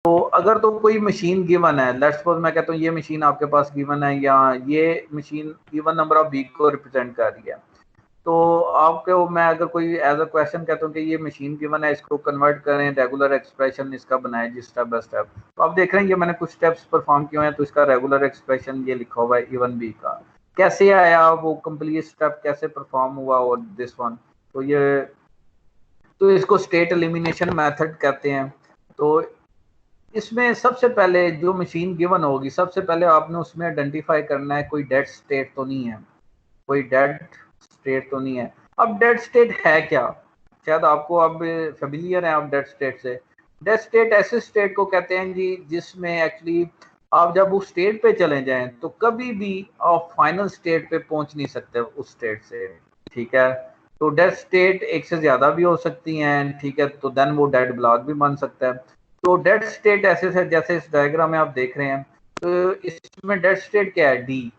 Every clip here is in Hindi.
तो अगर तो कोई मशीन गिवन है, लेट्स सपोज मैं कहता हूँ ये मशीन आपके पास गिवन है, या ये machine given number of week को रिप्रेजेंट कर रही है, तो आपको मैं अगर कोई एज अ क्वेश्चन कहता हूँ कि ये मशीन गिवन है, इसको कन्वर्ट करें रेगुलर एक्सप्रेशन इसका बनाए जी स्टेप बाय स्टेप, तो आप देख रहे हैं ये मैंने कुछ स्टेप्स परफॉर्म किए हैं, तो इसका रेगुलर एक्सप्रेशन ये लिखा हुआ है इवन बी का, कैसे आया वो कंप्लीट स्टेप कैसे परफॉर्म हुआ और दिस वन, तो ये तो इसको स्टेट एलिमिनेशन मेथड कहते हैं। तो इसमें सबसे पहले जो मशीन गिवन होगी, सबसे पहले आपने उसमें आइडेंटिफाई करना है कोई डेड स्टेट तो नहीं है, कोई डेड स्टेट तो नहीं है। अब डेड स्टेट है क्या, शायद आपको अब फेमिलियर है आप डेड स्टेट से। डेड स्टेट ऐसे स्टेट को कहते हैं जी जिसमें एक्चुअली आप जब उस स्टेट पे चले जाएं तो कभी भी आप फाइनल स्टेट पे पहुंच नहीं सकते उस स्टेट से, ठीक है। तो डेड स्टेट एक से ज्यादा भी हो सकती हैं, ठीक है, तो देन वो डेड ब्लॉक भी बन सकता है। तो डेड स्टेट ऐसे से जैसे इस डायग्राम में आप देख रहे हैं, तो इसमें डेड स्टेट क्या है, डी।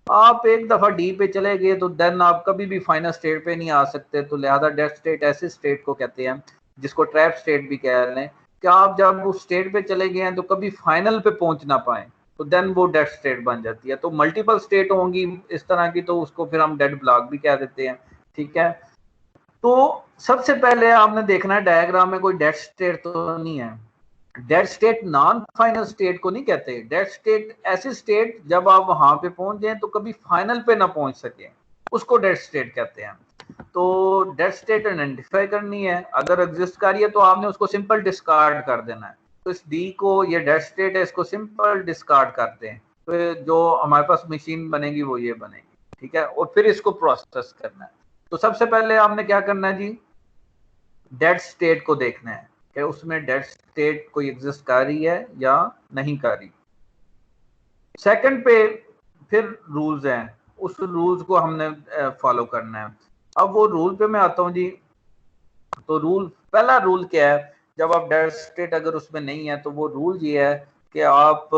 आप एक दफा डी पे चले गए तो देन आप कभी भी फाइनल स्टेट पे नहीं आ सकते, तो लिहाजा डेड स्टेट ऐसे स्टेट को कहते हैं जिसको ट्रैप स्टेट भी कह रहे हैं, कि आप जब उस स्टेट पे चले गए हैं तो कभी फाइनल पे पहुंच ना पाए, तो देन वो डेड स्टेट बन जाती है। तो मल्टीपल स्टेट होंगी इस तरह की, तो उसको फिर हम डेड ब्लॉक भी कह देते हैं, ठीक है। तो सबसे पहले आपने देखना है डायग्राम में कोई डेड स्टेट तो नहीं है। Dead state non final state को नहीं कहते, डेड स्टेट ऐसी स्टेट जब आप वहां पे पहुंच जाए तो कभी फाइनल पे ना पहुंच सके, उसको डेड स्टेट कहते हैं। तो डेड स्टेट आइडेंटिफाई करनी है, अगर एग्जिस्ट कर रही है तो आपने उसको सिंपल डिस्कार्ड कर देना है। तो इस डी को, ये डेड स्टेट है, इसको सिंपल डिस्कार्ड करते हैं, तो जो हमारे पास मशीन बनेगी वो ये बनेगी, ठीक है। और फिर इसको प्रोसेस करना है। तो सबसे पहले आपने क्या करना है जी, डेड स्टेट को देखना है कि उसमें डेड स्टेट कोई एग्जिस्ट कर रही है या नहीं कर रही। सेकंड पे फिर रूल्स हैं, उस रूल्स को हमने फॉलो करना है। अब वो रूल पे मैं आता हूं जी। तो रूल, पहला रूल क्या है, जब आप डेड स्टेट अगर उसमें नहीं है तो वो रूल ये है कि आप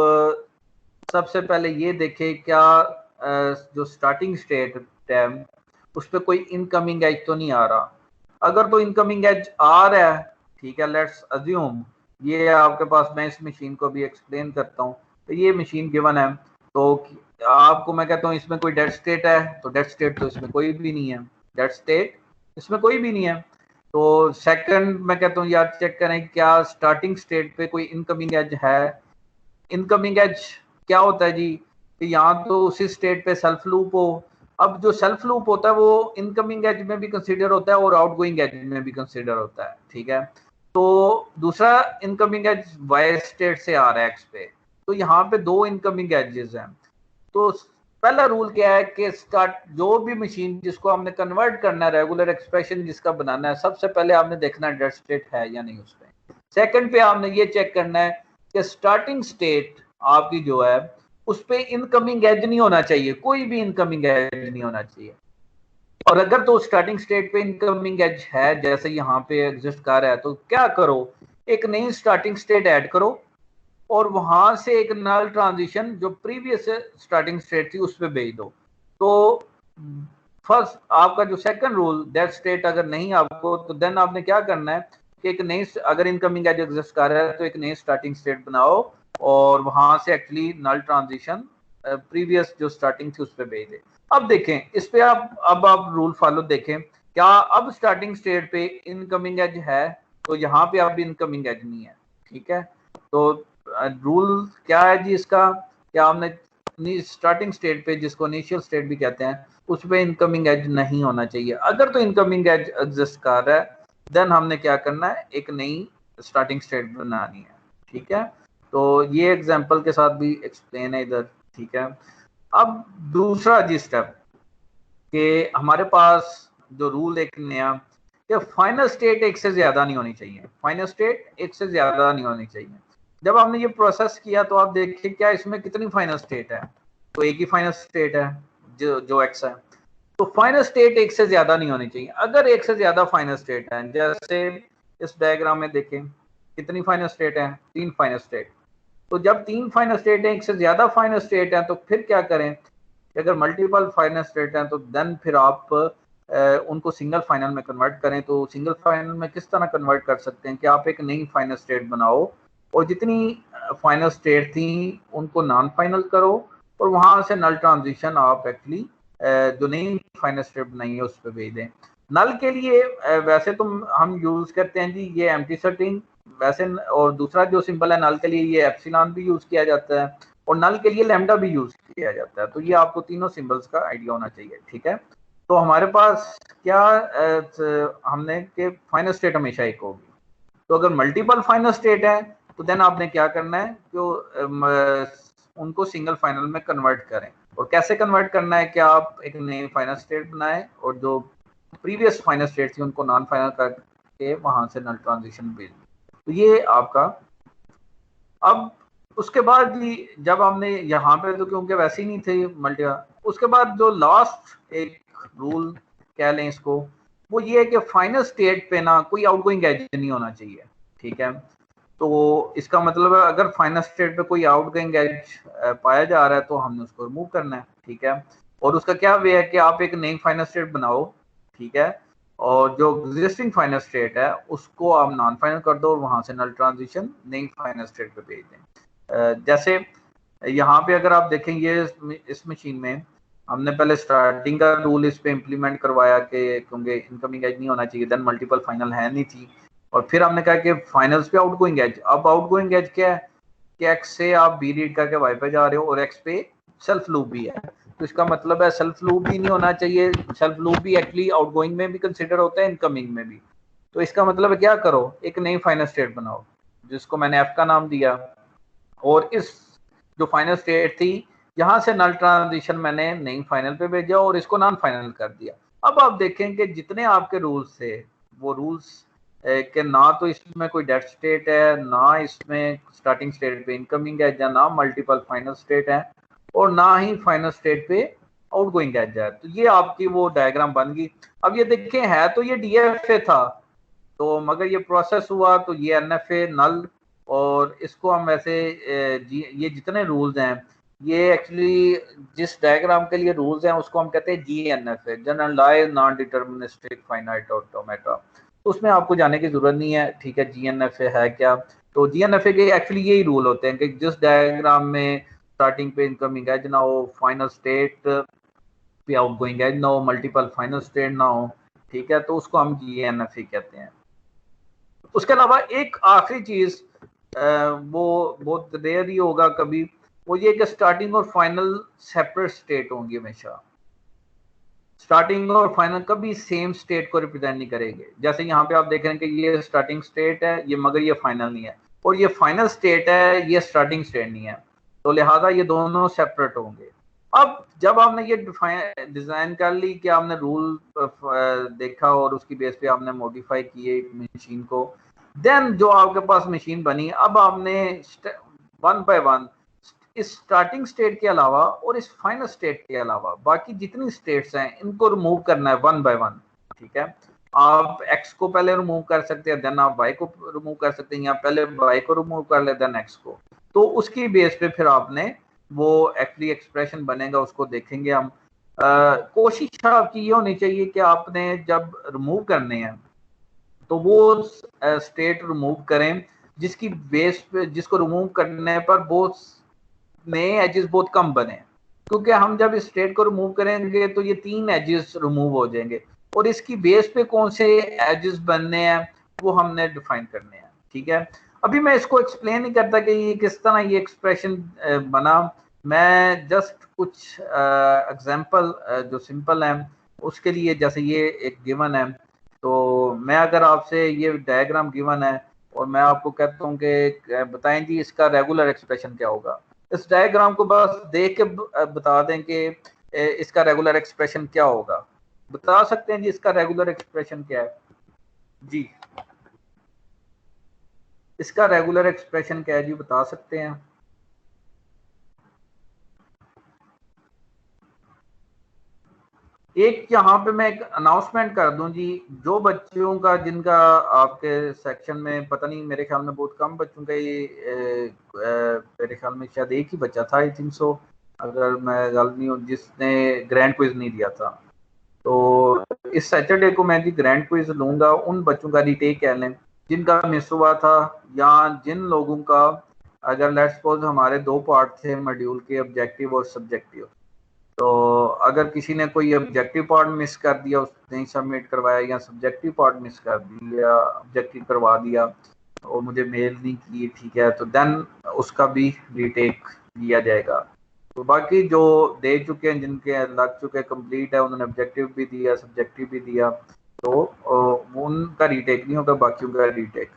सबसे पहले ये देखें क्या जो स्टार्टिंग स्टेट है उस पर कोई इनकमिंग एज तो नहीं आ रहा। अगर तो इनकमिंग एज आ रहा है, ठीक है, लेट्स अज्यूम ये आपके पास, मैं इस मशीन को भी एक्सप्लेन करता हूँ। तो ये मशीन गिवन है, तो आपको मैं कहता हूँ इसमें कोई डेड स्टेट है, तो डेड स्टेट तो इसमें कोई भी नहीं है, डेड स्टेट इसमें कोई भी नहीं है। तो सेकंड मैं कहता हूँ यार चेक करें क्या स्टार्टिंग स्टेट पे कोई इनकमिंग एज है। इनकमिंग एज क्या होता है जी, कि यहाँ तो उसी स्टेट पे सेल्फ लूप हो। अब जो सेल्फ लूप होता है वो इनकमिंग एज में भी कंसीडर होता है और आउटगोइंग एज में भी कंसीडर होता है, ठीक है। तो दूसरा इनकमिंग एज वाई स्टेट से आ रहा है एक्स पे, तो यहाँ पे दो इनकमिंग एजेस हैं। तो पहला रूल क्या है कि स्टार्ट जो भी मशीन जिसको हमने कन्वर्ट करना है, रेगुलर एक्सप्रेशन जिसका बनाना है, सबसे पहले आपने देखना है डेड स्टेट है या नहीं उसमें। सेकंड पे आपने ये चेक करना है कि स्टार्टिंग स्टेट आपकी जो है उस पे इनकमिंग एज नहीं होना चाहिए, कोई भी इनकमिंग एज नहीं होना चाहिए। और अगर तो स्टार्टिंग स्टेट पे इनकमिंग एज है जैसे यहाँ पे एग्जिस्ट कर रहा है, तो क्या करो, एक नई स्टार्टिंग स्टेट ऐड करो और वहां से एक नल ट्रांजिशन जो प्रीवियस स्टार्टिंग स्टेट थी उस पर भेज दो। तो फर्स्ट आपका जो सेकंड रूल, डेड स्टेट अगर नहीं आपको, तो देन आपने क्या करना है कि एक नई, अगर इनकमिंग एज एग्जिस्ट कर रहा है तो एक नई स्टार्टिंग स्टेट बनाओ और वहां से एक्चुअली नल ट्रांजिशन प्रीवियस जो स्टार्टिंग थी उस पर भेज दे। अब देखें इस पे आप रूल फॉलो देखें, क्या अब स्टार्टिंग स्टेट पे इनकमिंग एज है, तो यहाँ पे अब इनकमिंग एज नहीं है, ठीक है। तो रूल क्या है जी इसका, क्या हमने स्टार्टिंग स्टेट पे जिसको इनिशियल स्टेट भी कहते हैं उस पे इनकमिंग एज नहीं होना चाहिए। अगर तो इनकमिंग एज एग्जिस्ट कर रहा है देन हमने क्या करना है, एक नई स्टार्टिंग स्टेट बनानी है, ठीक है। तो ये एग्जांपल के साथ भी एक्सप्लेन है इधर, ठीक है। अब दूसरा जी स्टेप कि हमारे पास जो रूल एक नया कि फाइनल स्टेट एक से ज्यादा नहीं होनी चाहिए, फाइनल स्टेट एक से ज्यादा नहीं होनी चाहिए। जब हमने ये प्रोसेस किया तो आप देखिए क्या इसमें कितनी फाइनल स्टेट है, तो एक ही फाइनल स्टेट है जो एक्स है। तो फाइनल स्टेट एक से ज्यादा नहीं होनी चाहिए। अगर एक से ज्यादा फाइनल स्टेट है, जैसे इस डायग्राम में देखें कितनी फाइनल स्टेट है, तीन फाइनल स्टेट। तो जब तीन फाइनल स्टेट है, एक से ज्यादा फाइनल स्टेट है, तो फिर क्या करें, अगर मल्टीपल फाइनल स्टेट हैं तो देन फिर आप उनको सिंगल फाइनल में कन्वर्ट करें। तो सिंगल फाइनल में किस तरह कन्वर्ट कर सकते हैं कि आप एक नई फाइनल स्टेट बनाओ और जितनी फाइनल स्टेट थी उनको नॉन फाइनल करो, और वहां से नल ट्रांजिशन आप एक्चुअली जो नई फाइनल स्टेट बनाई है उस पर भेज दें। नल के लिए वैसे तो हम यूज करते हैं जी ये एम्प्टी सेटिंग वैसे, और दूसरा जो सिंबल है नल के लिए ये एप्सिलॉन भी यूज किया जाता है, और नल के लिए लैम्डा भी यूज किया जाता है। तो ये आपको तीनों सिंबल्स का आइडिया होना चाहिए, ठीक है। तो हमारे पास क्या हमने कि फाइनल स्टेट हमेशा एक होगी। तो अगर मल्टीपल फाइनल स्टेट है तो देन आपने क्या करना है, जो उनको सिंगल फाइनल में कन्वर्ट करें। और कैसे कन्वर्ट करना है कि आप एक नई फाइनल स्टेट बनाएं और जो प्रीवियस फाइनल स्टेट थी उनको नॉन फाइनल करके वहां से नल ट्रांजिशन भेज। तो ये आपका। अब उसके बाद भी जब हमने यहाँ पे तो क्योंकि वैसे ही नहीं थे मल्टी, उसके बाद जो लास्ट एक रूल कह लें इसको, वो ये है कि फाइनल स्टेट पे ना कोई आउटगोइंग एज नहीं होना चाहिए, ठीक है। तो इसका मतलब है अगर फाइनल स्टेट पे कोई आउटगोइंग एज पाया जा रहा है तो हमने उसको रिमूव करना है, ठीक है। और उसका क्या वे है कि आप एक नई फाइनल स्टेट बनाओ, ठीक है, और जो एग्जिस्टिंग फाइनल स्टेट है उसको आप नॉन फाइनल कर दो और वहां से नल ट्रांजिशन नई फाइनल स्टेट पे भेज दें। जैसे यहाँ पे अगर आप देखें ये इस मशीन में हमने पहले स्टार्टिंग का रूल इस पे इम्प्लीमेंट करवाया कि क्योंकि इनकमिंग एज नहीं होना चाहिए, देन मल्टीपल फाइनल है नहीं थी, और फिर हमने कहा कि फाइनल्स पे आउटगोइंग एज। अब आउटगोइंग एज क्या है कि एक्स से आप बी रीड करके वाई पे जा रहे हो और एक्स पे सेल्फ लूप भी है, तो इसका मतलब है सेल्फ लूप भी नहीं होना चाहिए। सेल्फ लूप भी एक्चुअली आउटगोइंग में भी कंसिडर होता है, इनकमिंग में भी। तो इसका मतलब है क्या करो, एक नई फाइनल स्टेट बनाओ जिसको मैंने एफ का नाम दिया, और इस जो फाइनल स्टेट थी यहां से नल ट्रांजिशन मैंने नई फाइनल पे भेजा और इसको नॉन फाइनल कर दिया। अब आप देखें कि जितने आपके रूल्स थे वो रूल्स कि ना तो इसमें कोई डेड स्टेट है, ना इसमें स्टार्टिंग स्टेट पे इनकमिंग है, या ना मल्टीपल फाइनल स्टेट है, और ना ही फाइनल स्टेट पे आउटगोइंग एज है। तो ये आपकी वो डायग्राम बन गई। अब ये देखें है तो ये डीएफए था, तो मगर ये प्रोसेस हुआ तो ये एनएफए नल, और इसको हम वैसे ये जितने रूल्स हैं ये एक्चुअली जिस डायग्राम के लिए रूल्स हैं उसको हम कहते हैं GNFA, generalized non deterministic finite automata. तो उसमें आपको जाने की जरूरत नहीं है, ठीक है। जीएनएफए है क्या, तो जीएनएफए के एक्चुअली यही रूल होते हैं कि जिस डायग्राम में स्टार्टिंग पे इनकमिंग एज ना हो, फाइनल स्टेट पे आउटगोइंग एज ना हो, मल्टीपल फाइनल स्टेट ना हो, ठीक है, तो उसको हम जीएनएफए कहते हैं। उसके अलावा एक आखिरी चीज वो बहुत रेयर ही होगा कभी, वो ये कि स्टार्टिंग और फाइनल सेपरेट स्टेट होंगी हमेशा। स्टार्टिंग और फाइनल कभी सेम स्टेट को रिप्रेजेंट नहीं करेंगे। जैसे यहाँ पे आप देख रहे हैं कि ये स्टार्टिंग स्टेट है ये, मगर ये फाइनल नहीं है, और ये फाइनल स्टेट है ये स्टार्टिंग स्टेट नहीं है, तो लिहाजा ये दोनों सेपरेट होंगे। अब जब आपने ये डिजाइन कर ली कि आपने रूल देखा और उसकी बेस पे आपने मॉडिफाई किए मशीन को, देन जो आपके पास मशीन बनी, अब आपने वन बाय वन इस स्टार्टिंग स्टेट के अलावा और इस फाइनल स्टेट के अलावा बाकी जितनी स्टेट्स हैं इनको रिमूव करना है वन बाय वन, ठीक है। आप एक्स को पहले रिमूव कर सकते हैं, देन आप वाई को रिमूव कर सकते हैं, या पहले वाई को रिमूव कर ले देन एक्स को। तो उसकी बेस पे फिर आपने वो एक्चुअली एक्सप्रेशन बनेगा उसको देखेंगे हम। कोशिश आपकी ये होनी चाहिए कि आपने जब रिमूव करने हैं तो वो स्टेट रिमूव करें जिसकी बेस पे, जिसको रिमूव करने पर वो नए एजेस बहुत कम बने, क्योंकि हम जब इस स्टेट को रिमूव करेंगे तो ये 3 एजेस रिमूव हो जाएंगे, और इसकी बेस पे कौन से एजेस बनने हैं वो हमने डिफाइन करने हैं, ठीक है। अभी मैं इसको एक्सप्लेन नहीं करता कि ये किस तरह ये एक्सप्रेशन बना, मैं जस्ट कुछ एग्जांपल जो सिंपल है उसके लिए, जैसे ये एक गिवन है, तो मैं अगर आपसे ये डायग्राम गिवन है और मैं आपको कहता हूँ कि बताएं जी इसका रेगुलर एक्सप्रेशन क्या होगा, इस डायग्राम को बस देख के बता दें कि इसका रेगुलर एक्सप्रेशन क्या होगा। बता सकते हैं जी इसका रेगुलर एक्सप्रेशन क्या है जी, इसका रेगुलर एक्सप्रेशन क्या है जी, बता सकते हैं। एक यहाँ पे मैं एक अनाउंसमेंट कर दूं जी, जो बच्चों का जिनका आपके सेक्शन में पता नहीं, मेरे ख्याल में बहुत कम बच्चों का ये मेरे ख्याल में शायद एक ही बच्चा था, आई थिंक सो, अगर मैं गलत नहीं हूँ, जिसने ग्रैंड क्विज नहीं दिया था। तो इस सैटरडे को मैं जी ग्रैंड क्विज लूंगा उन बच्चों का, रिटेक कह लें जिनका मिस हुआ था, या जिन लोगों का, अगर लेट्स सपोज हमारे दो पार्ट थे मॉड्यूल के, ऑब्जेक्टिव और सब्जेक्टिव, तो अगर किसी ने कोई ऑब्जेक्टिव पार्ट मिस कर दिया, उसने नहीं सबमिट करवाया, या सब्जेक्टिव पार्ट मिस कर दिया, ऑब्जेक्टिव करवा दिया और मुझे मेल नहीं की, ठीक है, तो देन उसका भी रीटेक लिया जाएगा। तो बाकी जो दे चुके हैं, जिनके लग चुके कंप्लीट है, उन्होंने ऑब्जेक्टिव भी दिया, सब्जेक्टिव भी दिया, तो उनका रीटेक नहीं होगा, बाकियों का रीटेक।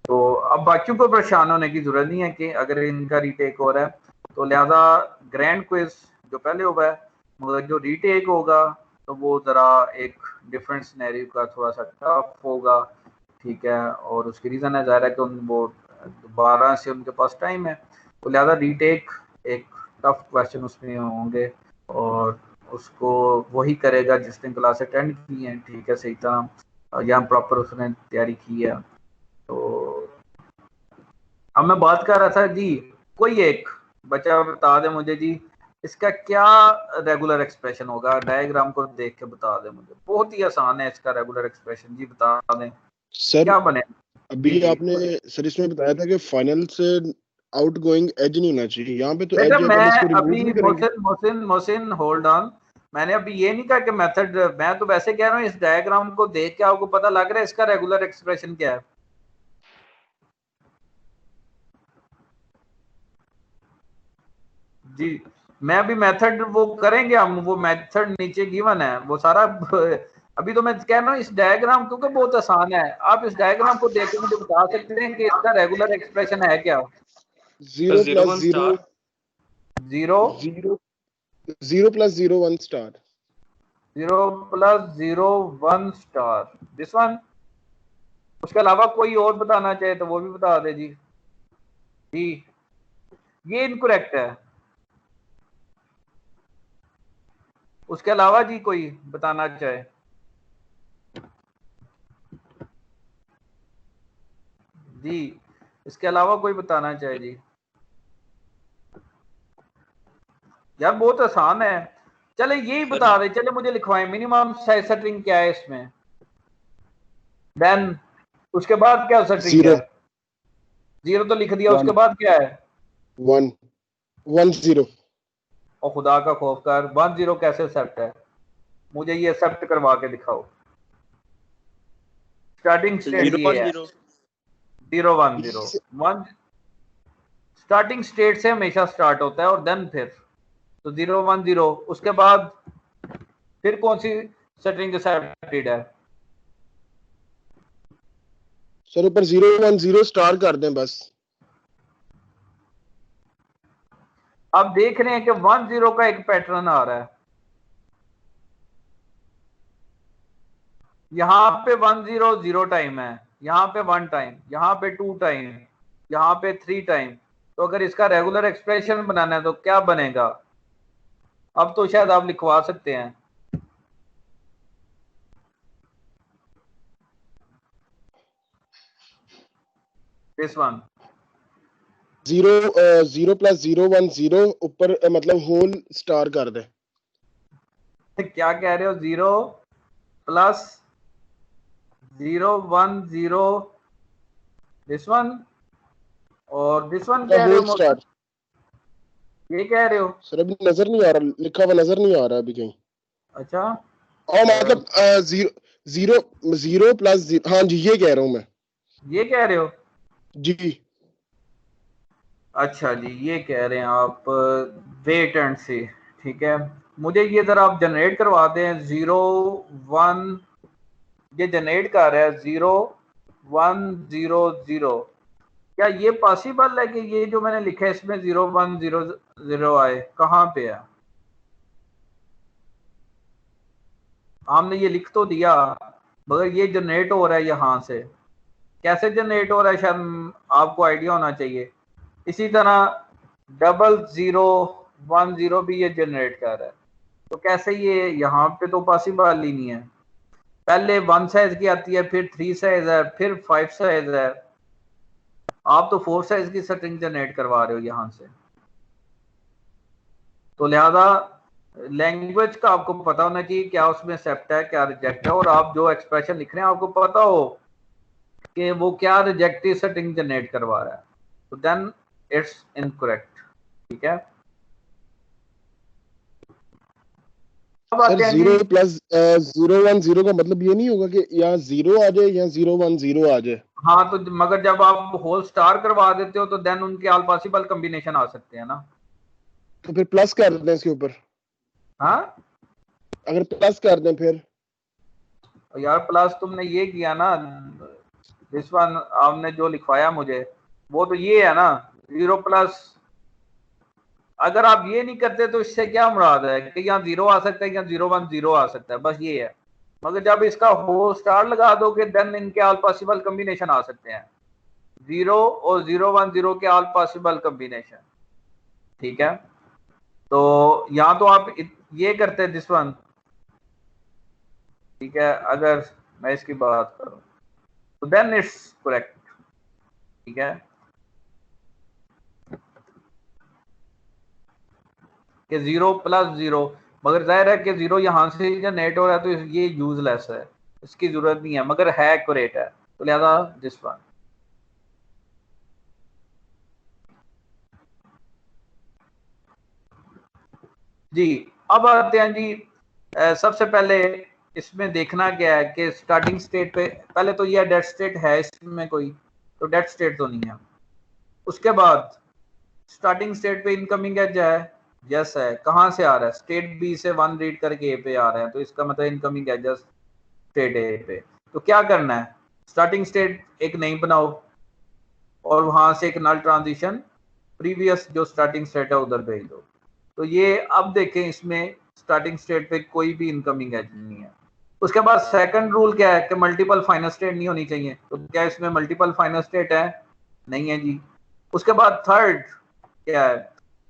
तो अब बाकियों को परेशान होने की जरूरत नहीं है कि अगर इनका रीटेक हो रहा है, तो लिहाजा ग्रैंड क्विज जो पहले हुआ है, मगर जो रीटेक होगा तो वो ज़रा एक डिफरेंट सिनेरियो का थोड़ा सा टफ होगा, ठीक है, और उसकी रीज़न है ज़ाहिर है कि वो 12 से उनके पास टाइम है, तो लिहाजा रीटेक एक टफ क्वेश्चन उसमें होंगे, और उसको वही करेगा जिसने क्लास अटेंड की है, ठीक है, सही तरह या प्रॉपर उसने तैयारी की है। तो अब मैं बात कर रहा था जी, कोई एक बच्चा बता दे मुझे जी, इसका क्या रेगुलर एक्सप्रेशन होगा, डायग्राम को देख के बता दे मुझे, बहुत ही आसान है इसका रेगुलर एक्सप्रेशन जी, बता दें सर। क्या बने। अभी आपने सर इसमें बताया था कि फाइनल से आउट गोइंग एज नहीं होना चाहिए, यहाँ पे तो बेटा एज है, मैं तो इसको रिमूव अभी नहीं करेंगे। मोहसिन होल्ड ऑन, मैंने अभी ये नहीं कहा कि मेथड, मैं तो वैसे कह रहा हूँ इस डायग्राम को देख के आपको पता लग रहा है इसका रेगुलर एक्सप्रेशन क्या है। जी मैं अभी मेथड वो करेंगे हम, वो मेथड नीचे गिवन है वो सारा अभी तो मैं कह रहा हूँ इस डायग्राम, क्योंकि बहुत आसान है, आप इस डायग्राम को देख के मुझे बता सकते हैं कि इसका रेगुलर एक्सप्रेशन है क्या। 0 plus 0 zero 0 plus 0 1 star 0 plus 0 1 star, this one. उसके अलावा कोई और बताना चाहे तो वो भी बता दे जी। जी ये इनकरेक्ट है, उसके अलावा जी कोई बताना चाहे। जी इसके अलावा कोई बताना चाहे जी। यार बहुत आसान है, चले यही बता दे, चले मुझे लिखवाएं मिनिमम सेटिंग क्या है इसमें, देन उसके बाद क्या सेटिंग 0 है, 0 तो लिख दिया, उसके 1 बाद क्या है, 1 1 0। और खुदा का खौफ कर 1 0 कैसे सेट है, मुझे ये एक्सेप्ट करवा के दिखाओ। स्टार्टिंग स्टेट ये है 0 1 0 1, स्टार्टिंग स्टेट से हमेशा स्टार्ट होता है, और देन फिर तो 0 1 0, उसके बाद फिर कौन सी स्ट्रिंग एक्सेप्टेड है। सर ऊपर 0 1 0 स्टार कर दें बस। अब देख रहे हैं कि 1 0 का एक पैटर्न आ रहा है, यहां पे 1 0 0 टाइम है, यहां पे 1 टाइम, यहां पे 2 टाइम, यहां पे 3 टाइम, तो अगर इसका रेगुलर एक्सप्रेशन बनाना है तो क्या बनेगा, अब तो शायद आप लिखवा सकते हैं। दिस वन 0 प्लस 0 1 0 ऊपर मतलब होल स्टार कर दे। क्या कह रहे हो, 0 प्लस 0 1 0 दिस वन, और दिस वन कह रहे होल हो, स्टार। ये कह रहे हो। सर अभी नजर नहीं आ रहा, लिखा हुआ नजर नहीं आ रहा अभी कहीं। अच्छा और मतलब 0 0 0 प्लस, हाँ जी ये कह रहा हूँ मैं। ये कह रहे हो, जी अच्छा जी ये कह रहे हैं आप, वेट एंड सी, ठीक है, मुझे ये जरा आप जनरेट करवा दें। 0 1 ये जनरेट कर रहा है 0 1 0 0, क्या ये पॉसिबल है कि ये जो मैंने लिखा है इसमें 0 1 0 0 आए, कहाँ पे है, हमने ये लिख तो दिया मगर ये जनरेट हो रहा है यहाँ से, कैसे जनरेट हो रहा है शायद आपको आइडिया होना चाहिए। इसी तरह 00 1 0 भी ये जनरेट कर रहा है, तो कैसे ये यहाँ पे तो पॉसिबल ही नहीं है, पहले 1 साइज की आती है, फिर 3 साइज है, फिर 5 साइज है, आप तो 4 साइज की स्ट्रिंग जनरेट करवा रहे हो यहाँ से। तो लिहाजा लैंग्वेज का आपको पता होना चाहिए क्या उसमें एक्सेप्ट है क्या रिजेक्ट है, और आप जो एक्सप्रेशन लिख रहे हैं आपको पता हो कि वो क्या रिजेक्टिव स्ट्रिंग जनरेट करवा रहा है, तो देन इट्स इनकरेक्ट। ठीक है, अब सर आते हैं जी। 0 प्लस 0 1 0 का मतलब ये नहीं होगा कि यहाँ 0 आ जाए या 0 1 0 आ जाए? हाँ, तो मगर जब आप होल स्टार करवा देते हो तो देन उनके ऑल पॉसिबल कॉम्बिनेशन आ सकते हैं ना। तो फिर प्लस कर दें इसके ऊपर, हाँ अगर प्लस कर दें फिर? यार, प्लस तुमने ये किया ना, दिस वन आपने जो लिखवाया मुझे, वो तो ये है ना 0 प्लस। अगर आप ये नहीं करते तो इससे क्या मुराद है कि यहाँ 0 आ सकता है, यहाँ 0 1 0 आ सकता है, बस ये है। मगर जब इसका होल स्टार लगा दोगे देन इनके ऑल पॉसिबल कॉम्बिनेशन आ सकते हैं, 0 और 0 1 0 के ऑल पॉसिबल कॉम्बिनेशन। ठीक है, तो यहाँ तो आप ये करते हैं दिस वन। ठीक है, अगर मैं इसकी बात करूं तो देन इट्स करेक्ट। ठीक है, कि 0 प्लस 0, मगर जाहिर है कि 0 यहां से जनरेट हो रहा है तो ये यूजलेस है, इसकी जरूरत नहीं है, मगर है एक्यूरेट है, तो लिहाजा दिस वन। जी, अब आते हैं जी। सबसे पहले इसमें देखना क्या है कि स्टार्टिंग स्टेट पे पहले तो ये डेड स्टेट है, इसमें कोई तो डेड स्टेट तो नहीं है। उसके बाद स्टार्टिंग स्टेट पे इनकमिंग एज है, यस है। कहां से आ रहा है? स्टेट बी से 1 रीड करके ए पे आ रहे हैं, तो इसका मतलब इनकमिंग एज स्टेट ए पे। तो क्या करना है, स्टार्टिंग स्टेट एक नई बनाओ और वहां से एक नल ट्रांजिशन प्रीवियस जो स्टार्टिंग स्टेट है उधर भेज दो। तो ये अब देखें, इसमें स्टार्टिंग स्टेट पे कोई भी इनकमिंग एज नहीं है। उसके बाद सेकंड रूल क्या है कि मल्टीपल फाइनल स्टेट नहीं होनी चाहिए, तो क्या इसमें मल्टीपल फाइनल स्टेट है? नहीं है जी। उसके बाद थर्ड क्या है,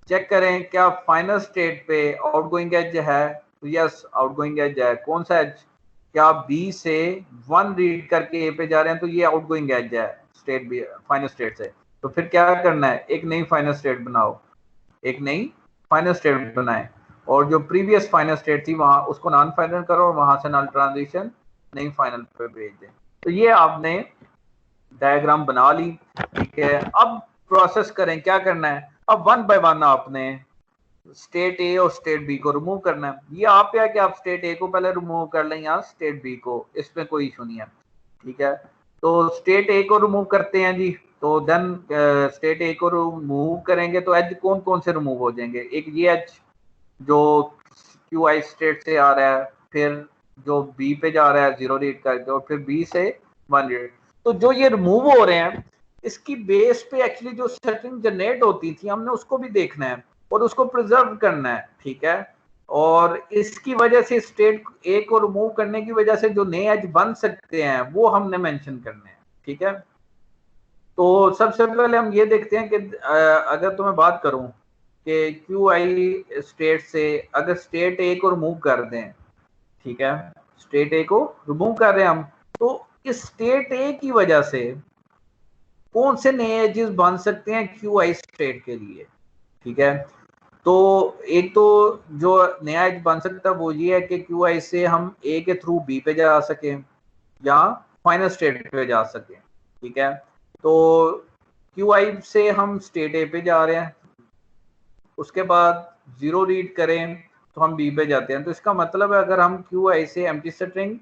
चेक करें क्या फाइनल स्टेट पे आउटगोइंग एज है, तो यस आउटगोइंग एज है। कौन सा एज? क्या बी से 1 रीड करके ए पे जा रहे हैं, तो ये आउटगोइंग एज है स्टेट बी फाइनल स्टेट से। तो फिर क्या करना है, एक नई फाइनल स्टेट बनाओ, एक नई फाइनल स्टेट बनाए, और जो प्रीवियस फाइनल स्टेट थी वहां उसको नॉन फाइनल करो और वहां से नॉन ट्रांजिशन नई फाइनल पे भेज दें। तो ये आपने डायग्राम बना ली। ठीक है, अब प्रोसेस करें, क्या करना है, अब वन बाय वन आपने स्टेट ए और स्टेट बी को रिमूव करना है। ये आप क्या कि आप स्टेट ए को पहले रिमूव कर लें या स्टेट बी को, इसमें कोई इशू नहीं है। ठीक है, तो स्टेट ए को रिमूव करते हैं जी। तो देन स्टेट ए को रिमूव करेंगे तो एज कौन कौन से रिमूव हो जाएंगे? एक ये एज जो क्यू आई स्टेट से आ रहा है, फिर जो बी पे जा रहा है 0 रीड करके, और फिर बी से 1 रीड। तो जो ये रिमूव हो रहे हैं इसकी बेस पे एक्चुअली जो सेटिंग जनरेट होती थी हमने उसको भी देखना है और उसको प्रिजर्व करना है। ठीक है, और इसकी वजह से स्टेट ए को रिमूव करने की वजह से जो नए एज बन सकते हैं वो हमने मेंशन करने हैं। ठीक है, तो सबसे पहले हम ये देखते हैं कि अगर तो मैं बात करूं कि क्यू आई स्टेट से अगर स्टेट ए को रिमूव कर दें, ठीक है, स्टेट ए को रिमूव कर रहे हैं हम, तो इस स्टेट ए की वजह से कौन से नए एजेस बन सकते हैं क्यू आई स्टेट के लिए? ठीक है, तो एक तो जो नया एज बन सकता है वो ये है कि क्यू आई से हम ए के थ्रू बी पे जा सके या फाइनल स्टेट पे जा सके। ठीक है, तो क्यू आई से हम स्टेट ए पे जा रहे हैं, उसके बाद 0 रीड करें तो हम बी पे जाते हैं। तो इसका मतलब है अगर हम क्यू आई से एम्प्टी स्ट्रिंग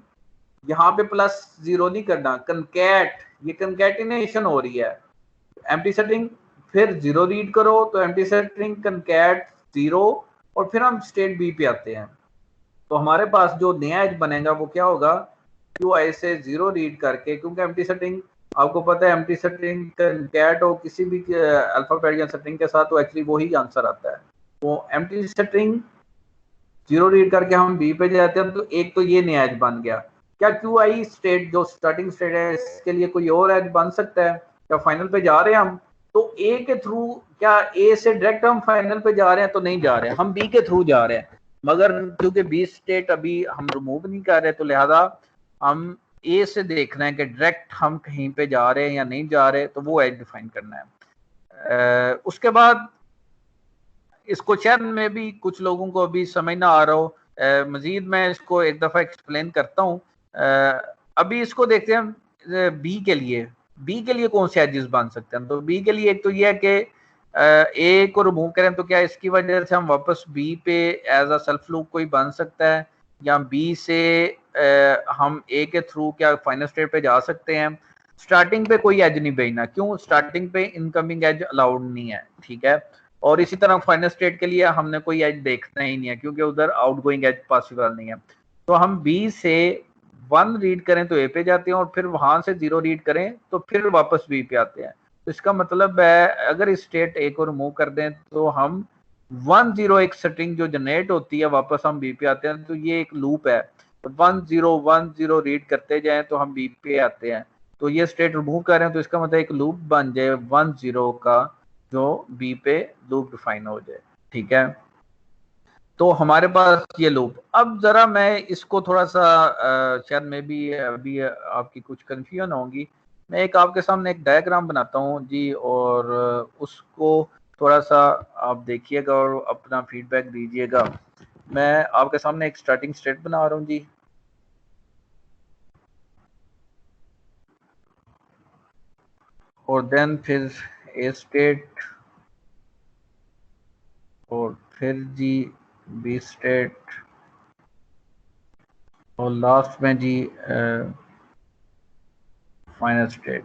यहाँ पे +0 नहीं करना, कनकैट, ये कनकैटिनेशन हो रही है। एम्प्टी स्ट्रिंग फिर 0 रीड करो तो एम्प्टी स्ट्रिंग कनकैट 0, और फिर हम स्टेट बी पे आते हैं। तो हमारे पास जो नया एज बनेगा वो क्या होगा, क्यू आई से 0 रीड करके, क्योंकि एम्प्टी स्ट्रिंग आपको पता है एम्प्टी स्ट्रिंग कनकैट हो किसी भी अल्फाबेट या स्ट्रिंग के साथ, तो एक्चुअली वही आंसर आता है। तो एम्प्टी स्ट्रिंग 0 रीड करके हम बी पे जाते हैं, तो एक तो ये नया एज बन गया। क्या क्यू आई स्टेट जो स्टार्टिंग स्टेट है इसके लिए कोई और एज बन सकता है? क्या फाइनल पे जा रहे हैं हम तो ए के थ्रू, क्या ए से डायरेक्ट हम फाइनल पे जा रहे हैं? तो नहीं जा रहे हैं, हम बी के थ्रू जा रहे हैं। मगर क्योंकि बी स्टेट अभी हम रिमूव नहीं कर रहे, तो लिहाजा हम ए से देखना है कि डायरेक्ट हम कहीं पे जा रहे हैं या नहीं जा रहे, तो वो एज डिफाइन करना है। उसके बाद इस क्वेश्चन में भी कुछ लोगों को अभी समझ ना आ रहा हो, मजीद मैं इसको एक दफा एक्सप्लेन करता हूँ। अभी इसको देखते हैं बी के लिए। बी के लिए कौन से एजेस बन सकते हैं? तो बी के लिए एक तो ये है कि ए को रिमूव करें तो क्या इसकी वजह से हम वापस बी पे एज अ सेल्फ लूप कोई बन सकता है, या बी से हम ए के थ्रू क्या फाइनल स्टेट पे जा सकते हैं? स्टार्टिंग पे कोई एज नहीं भेजना, क्यों? स्टार्टिंग पे इनकमिंग एज अलाउड नहीं है, ठीक है। और इसी तरह फाइनल स्टेट के लिए हमने कोई एज देखना ही नहीं है, क्योंकि उधर आउटगोइंग एज पॉसिबल नहीं है। तो हम बी से 1 रीड करें तो ए पे जाते हैं, और फिर वहां से 0 रीड करें तो फिर वापस बी पे आते हैं। तो इसका मतलब है अगर इस स्टेट ए को रिमूव कर दें तो हम 1-0 एक स्ट्रिंग जो जनरेट होती है वापस हम बी पे आते हैं। तो ये एक लूप है, 1-0 रीड करते जाएं तो हम बी पे आते हैं। तो ये स्टेट रिमूव कर रहे हैं तो इसका मतलब एक लूप बन जाए 1-0 का, जो बी पे लूप डिफाइन हो जाए, ठीक है। तो हमारे पास ये लूप, अब जरा मैं इसको थोड़ा सा शायद में भी अभी आपकी कुछ कंफ्यूजन होगी, मैं एक आपके सामने एक डायग्राम बनाता हूँ जी, और उसको थोड़ा सा आप देखिएगा और अपना फीडबैक दीजिएगा। मैं आपके सामने एक स्टार्टिंग स्टेट बना रहा हूँ जी, और देन फिर ए स्टेट, और फिर जी बी स्टेट, और लास्ट में जी फाइनल स्टेट।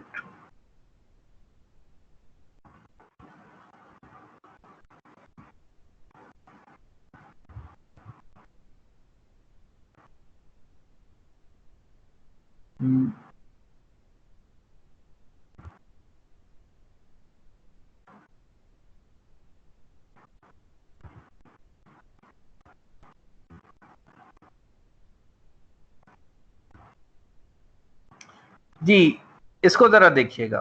जी इसको जरा देखिएगा,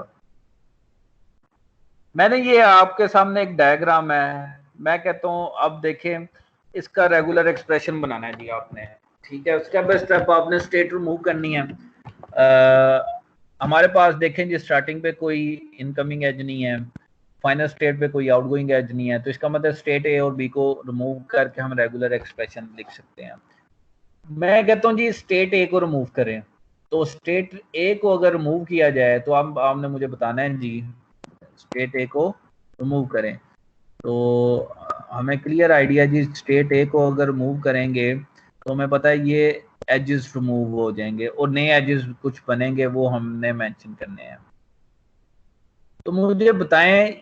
मैंने ये आपके सामने एक डायग्राम है, मैं कहता हूँ अब देखें, इसका रेगुलर एक्सप्रेशन बनाना है जी आपने, ठीक है। स्टेप बाय स्टेप आपने स्टेट रिमूव करनी है। हमारे पास देखें जी स्टार्टिंग पे कोई इनकमिंग एज नहीं है, फाइनल स्टेट पे कोई आउटगोइंग एज नहीं है, तो इसका मतलब स्टेट ए और बी को रिमूव करके हम रेगुलर एक्सप्रेशन लिख सकते हैं। मैं कहता हूँ जी स्टेट ए को रिमूव करें, तो स्टेट ए को अगर रिमूव किया जाए तो अब आपने मुझे बताना है जी, स्टेट ए को रिमूव करें तो हमें clear idea ji, state A को अगर रिमूव करेंगे तो हमें पता है ये एजेस रिमूव हो जाएंगे और नए एजेस कुछ बनेंगे, वो हमने मेंशन करने हैं। तो मुझे बताएं,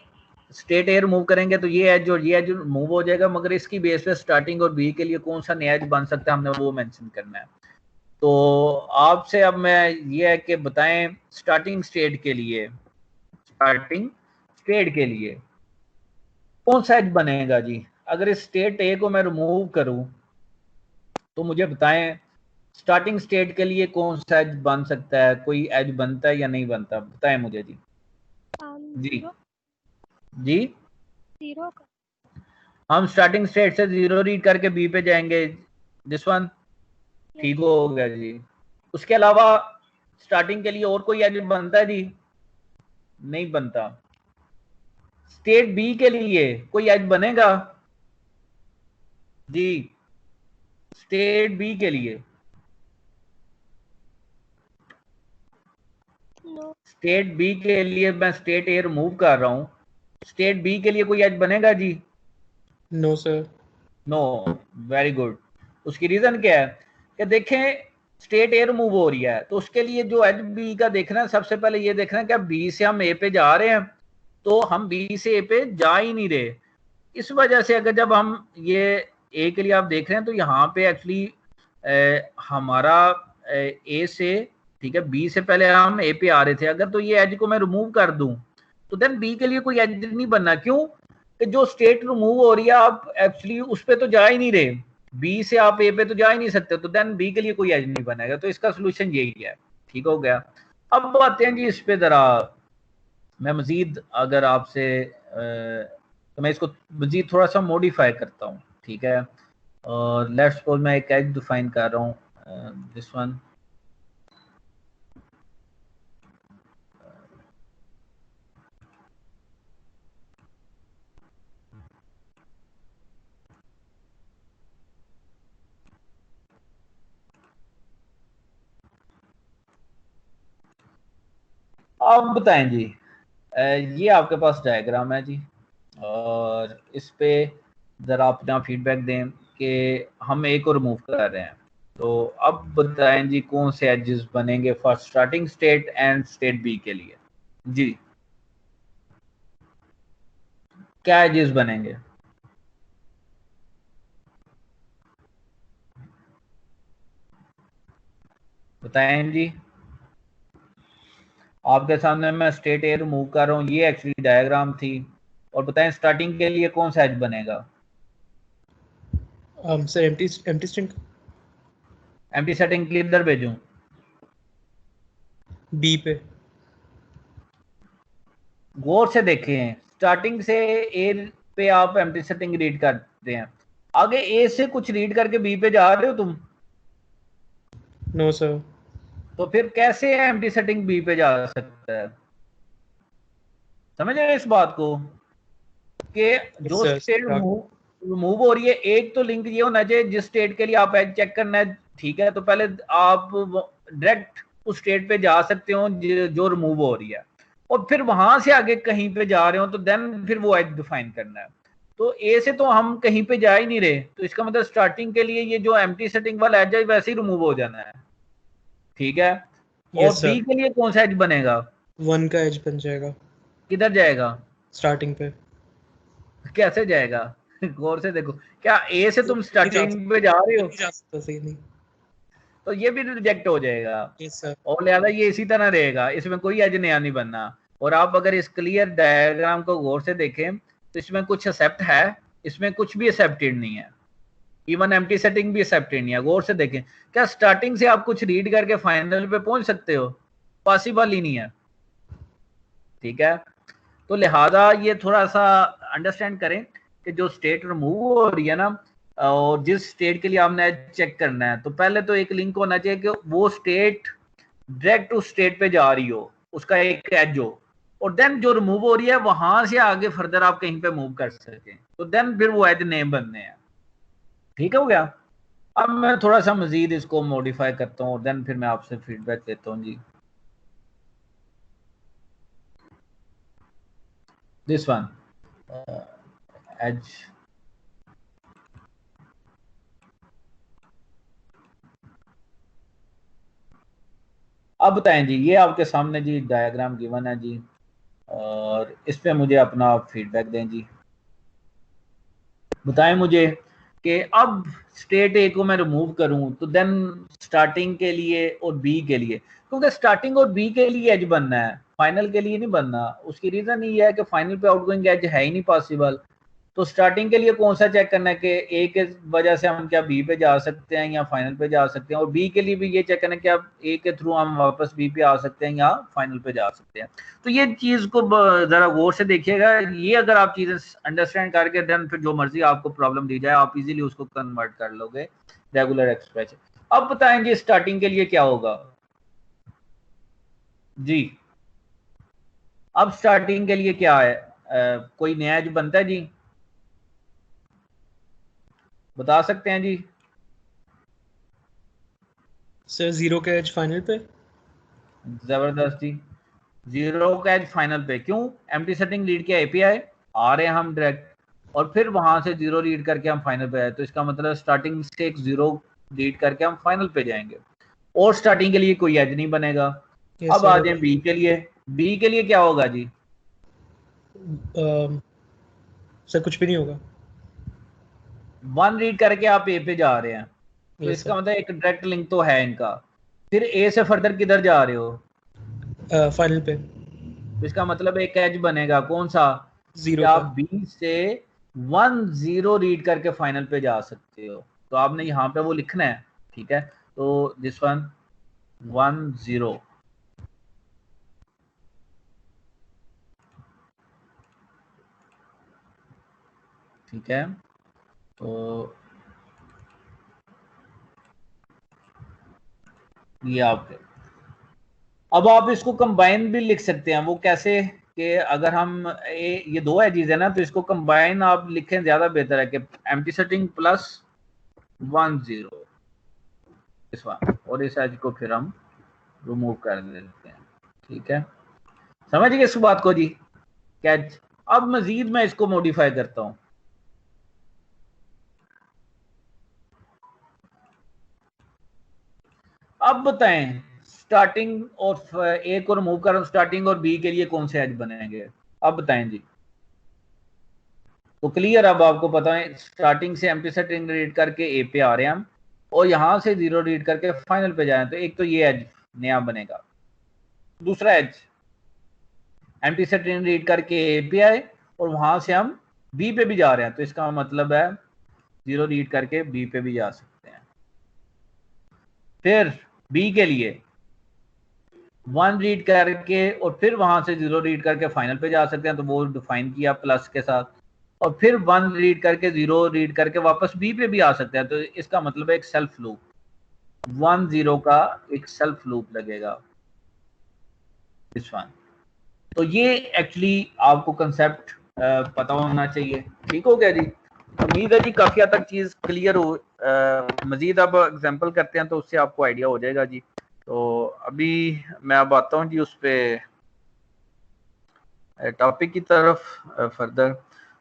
स्टेट ए रिमूव करेंगे तो ये एज और ये एज रिमूव हो जाएगा, मगर इसकी बेस पे स्टार्टिंग और बी के लिए कौन सा नया एज बन सकता है हमने वो मेंशन करना है। तो आपसे अब मैं ये है कि बताएं स्टार्टिंग स्टेट के लिए, स्टार्टिंग स्टेट के लिए कौन सा एज बनेगा जी? अगर इस स्टेट ए को मैं रिमूव करूं तो मुझे बताएं स्टार्टिंग स्टेट के लिए कौन सा एज बन सकता है, कोई एज बनता है या नहीं बनता, बताएं मुझे जी। जी जी जीरो का हम स्टार्टिंग स्टेट से 0 रीड करके बी पे जाएंगे, दिस वन ठीक हो गया जी। उसके अलावा स्टार्टिंग के लिए और कोई एज बनता है जी? नहीं बनता। स्टेट बी के लिए कोई एज बनेगा जी? स्टेट बी के लिए, नो स्टेट बी के लिए मैं स्टेट ए रिमूव कर रहा हूं, स्टेट बी के लिए कोई एज बनेगा जी? No sir. No. Very good. उसकी रीजन क्या है कि देखें स्टेट ए रिमूव हो रही है तो उसके लिए जो एज बी का देखना है, सबसे पहले ये देखना है कि बी से हम ए पे जा रहे हैं, तो हम बी से ए पे जा ही नहीं रहे। इस वजह से अगर जब हम ये ए के लिए आप देख रहे हैं तो यहाँ पे एक्चुअली हमारा ए से, ठीक है, बी से पहले हम ए पे आ रहे थे, अगर तो ये एज को मैं रिमूव कर दूं तो देन बी के लिए कोई एज नहीं बनना। क्यों? कि जो स्टेट रिमूव हो रही है आप एक्चुअली उस पे तो जा ही नहीं रहे, बी से आप ए पे तो जा ही नहीं सकते, तो देन बी के लिए कोई एज नहीं बनेगा। तो इसका सोल्यूशन यही है, ठीक हो गया। अब आते हैं जी इस पे जरा, मैं मजीद अगर आपसे तो मैं इसको मजीद थोड़ा सा मॉडिफाई करता हूँ, ठीक है। और लेट्स सपोज मैं एक एज डिफाइन कर रहा हूँ, दिस वन, अब बताएं जी, ये आपके पास डायग्राम है जी, और इस पे ज़रा अपना फीडबैक दें कि हम ए को रिमूव कर रहे हैं। तो अब बताएं जी कौन से एजेस बनेंगे for starting state and state B के लिए। जी क्या एजेस बनेंगे? बताएं जी। आपके सामने मैं स्टेट ए रिमूव कर रहा हूँ, ये एक्चुअली डायग्राम थी। और बताएं स्टार्टिंग के लिए कौन सा एज बनेगा? Sir empty string empty setting किधर भेजूं? B पे। गौर से देखें, स्टार्टिंग से ए पे आप एम्प्टी सेटिंग रीड करते हैं, आगे ए से कुछ रीड करके बी पे जा रहे हो तुम, No sir. तो फिर कैसे एम्प्टी सेटिंग बी पे जा सकता है? समझ रहे इस बात को कि Yes जो sir. स्टेट रिमूव हो रही है, एक तो लिंक ये होना चाहिए जिस स्टेट के लिए आप एज चेक करना है, ठीक है? तो पहले आप डायरेक्ट उस स्टेट पे जा सकते हो जो रिमूव हो रही है, और फिर वहां से आगे कहीं पे जा रहे हो तो देन फिर वो एज डिफाइन करना है। तो ए से तो हम कहीं पे जा ही नहीं रहे, तो इसका मतलब स्टार्टिंग के लिए ये जो एम्प्टी सेटिंग वाला एज है वैसे ही रिमूव हो जाना है, ठीक है? और Yes बी sir. के लिए कौन सा एज बनेगा? 1 का edge बन जाएगा किधर जाएगा? starting पे। कैसे जाएगा? गौर से देखो, क्या ए से तुम नहीं जा स्टार्टिंग पे जा रहे हो? नहीं जा सकता, सही नहीं। तो ये भी रिजेक्ट हो जाएगा, Yes sir. और लिहाजा ये इसी तरह रहेगा, इसमें कोई एज नया नहीं बनना। और आप अगर इस क्लियर डायग्राम को गौर से देखें तो इसमें कुछ एक्सेप्ट है, इसमें कुछ भी एक्सेप्टेड नहीं है, इवन एम्प्टी सेटिंग भी एक्सेप्टेड नहीं है। गौर से देखें, क्या स्टार्टिंग से आप कुछ रीड करके फाइनल पे पहुंच सकते हो? पॉसिबल ही नहीं है, ठीक है? तो लिहाजा ये थोड़ा सा अंडरस्टैंड करें कि जो स्टेट रिमूव हो रही है ना, और जिस स्टेट के लिए आपने चेक करना है, तो पहले तो एक लिंक होना चाहिए कि वो स्टेट डायरेक्ट उस स्टेट पे जा रही हो, उसका एक एज हो, और देन जो रिमूव हो रही है वहां से आगे फर्दर आप कहीं पे मूव कर सकें, तो देन फिर वो एज नेम बनने हैं। ठीक हो गया? अब मैं थोड़ा सा मजीद इसको मॉडिफाई करता हूँ और देन फिर मैं आपसे फीडबैक देता हूँ जी। दिस वन एज, अब बताएं जी, ये आपके सामने जी डायग्राम गिवन है जी, और इस पे मुझे अपना फीडबैक दें जी। बताएं मुझे कि अब स्टेट ए को मैं रिमूव करूं तो देन स्टार्टिंग के लिए और बी के लिए, क्योंकि स्टार्टिंग और बी के लिए एज बनना है, फाइनल के लिए नहीं बनना। उसकी रीजन ये है कि फाइनल पे आउटगोइंग एज है ही नहीं पॉसिबल। तो स्टार्टिंग के लिए कौन सा चेक करना है कि ए के वजह से हम क्या बी पे जा सकते हैं या फाइनल पे जा सकते हैं, और बी के लिए भी ये चेक करना है कि आप ए के थ्रू हम वापस बी पे आ सकते हैं या फाइनल पे जा सकते हैं। तो ये चीज को जरा गौर से देखिएगा, ये अगर आप चीजें अंडरस्टैंड करके देन फिर जो मर्जी आपको प्रॉब्लम दी जाए आप इजीली उसको कन्वर्ट कर लोगे रेगुलर एक्सप्रेशन। अब बताएंगे स्टार्टिंग के लिए क्या होगा जी। अब स्टार्टिंग के लिए क्या है, कोई नया जो बनता है जी, बता सकते हैं जी? सर 0 का edge final पे। जबरदस्त जी, जीरो का एज फाइनल पे क्यों? एम्प्टी सेटिंग रीड किया एपीआई, आ रहे हैं हम डायरेक्ट, और फिर वहां से जीरो रीड करके हम फाइनल पे आए, तो इसका मतलब स्टार्टिंग से एक जीरो रीड करके हम फाइनल पे जाएंगे, और स्टार्टिंग के लिए कोई एज नहीं बनेगा। Yes अब आ sir. जाए बी के लिए, बी के लिए क्या होगा जी? सर कुछ भी नहीं होगा। वन रीड करके आप ए पे जा रहे हैं, तो Yes इसका sir. मतलब एक डायरेक्ट लिंक तो है इनका। फिर ए से फर्दर किधर जा रहे हो? final पे तो इसका मतलब एक एज बनेगा कौन सा? 0 कि का। आप बी से 1-0 रीड करके फाइनल पे जा सकते हो, तो आपने यहाँ पे वो लिखना है, ठीक है? तो दिस वन 1-0, ठीक है? तो ये आपके, अब आप इसको कंबाइन भी लिख सकते हैं। वो कैसे कि अगर हम ये दो एजेस है ना, तो इसको कंबाइन आप लिखें, ज्यादा बेहतर है कि एम्प्टी सेटिंग प्लस 1-0 इस वन, और इस एज को फिर हम रिमूव कर देते हैं, ठीक है? समझ गए इस बात को जी? कैच। अब मजीद मैं इसको मॉडिफाई करता हूं। अब बताएं स्टार्टिंग और ए को रिमूव कर स्टार्टिंग और बी के लिए कौन से एज बनेंगे? अब बताएं जी। तो क्लियर, अब आपको पता है स्टार्टिंग से एम्प्टी सेट रीड करके ए पे आ रहे हैं हम, और यहां से 0 रीड करके फाइनल पे जाए, तो एक तो ये एज नया बनेगा। दूसरा एज एम्प्टी सेट रीड करके ए पे आए और वहां से हम बी पे भी जा रहे हैं, तो इसका मतलब है 0 रीड करके बी पे भी जा सकते हैं। फिर बी के लिए 1 रीड करके और फिर वहां से 0 रीड करके फाइनल पे जा सकते हैं, तो वो डिफाइन किया प्लस के साथ, और फिर 1 रीड करके 0 रीड करके वापस बी पे भी आ सकते हैं, तो इसका मतलब है एक सेल्फ लूप 1 0 का एक सेल्फ लूप लगेगा इस वन। तो ये एक्चुअली आपको कंसेप्ट पता होना चाहिए। ठीक हो गया जी? उम्मीद है जी काफी हद तक चीज क्लियर हो। मजीद अब एग्जांपल करते हैं तो उससे आपको आइडिया हो जाएगा जी। तो अभी मैं अब आता हूँ जी उस पे टॉपिक की तरफ फर्दर।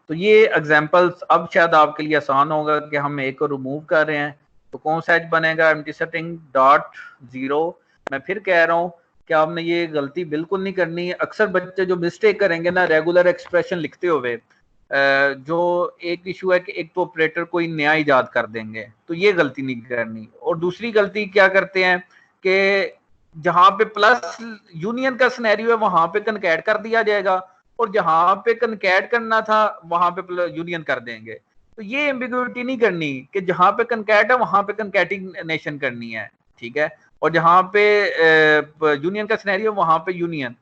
तो ये एग्जांपल्स अब शायद आपके लिए आसान होगा कि हम एक को रिमूव कर रहे हैं तो कौन सा एज बनेगा, एम्प्टी सेटिंग डॉट 0। मैं फिर कह रहा हूँ कि आपने ये गलती बिल्कुल नहीं करनी है। अक्सर बच्चे जो मिस्टेक करेंगे ना रेगुलर एक्सप्रेशन लिखते हुए, जो एक इशू है कि एक तो ऑपरेटर कोई नया इजाद कर देंगे, तो ये गलती नहीं करनी। और दूसरी गलती क्या करते हैं कि जहां पे प्लस यूनियन का सिनेरियो है वहां पे कनकैट कर दिया जाएगा, और जहां पे कनकैट करना था वहां पे यूनियन कर देंगे। तो ये एम्बिग्युइटी नहीं करनी कि जहां पे कनकैट है वहां पे कनकैटिनेशन करनी है, ठीक है, और जहां पे यूनियन का सिनेरियो वहां पे यूनियन।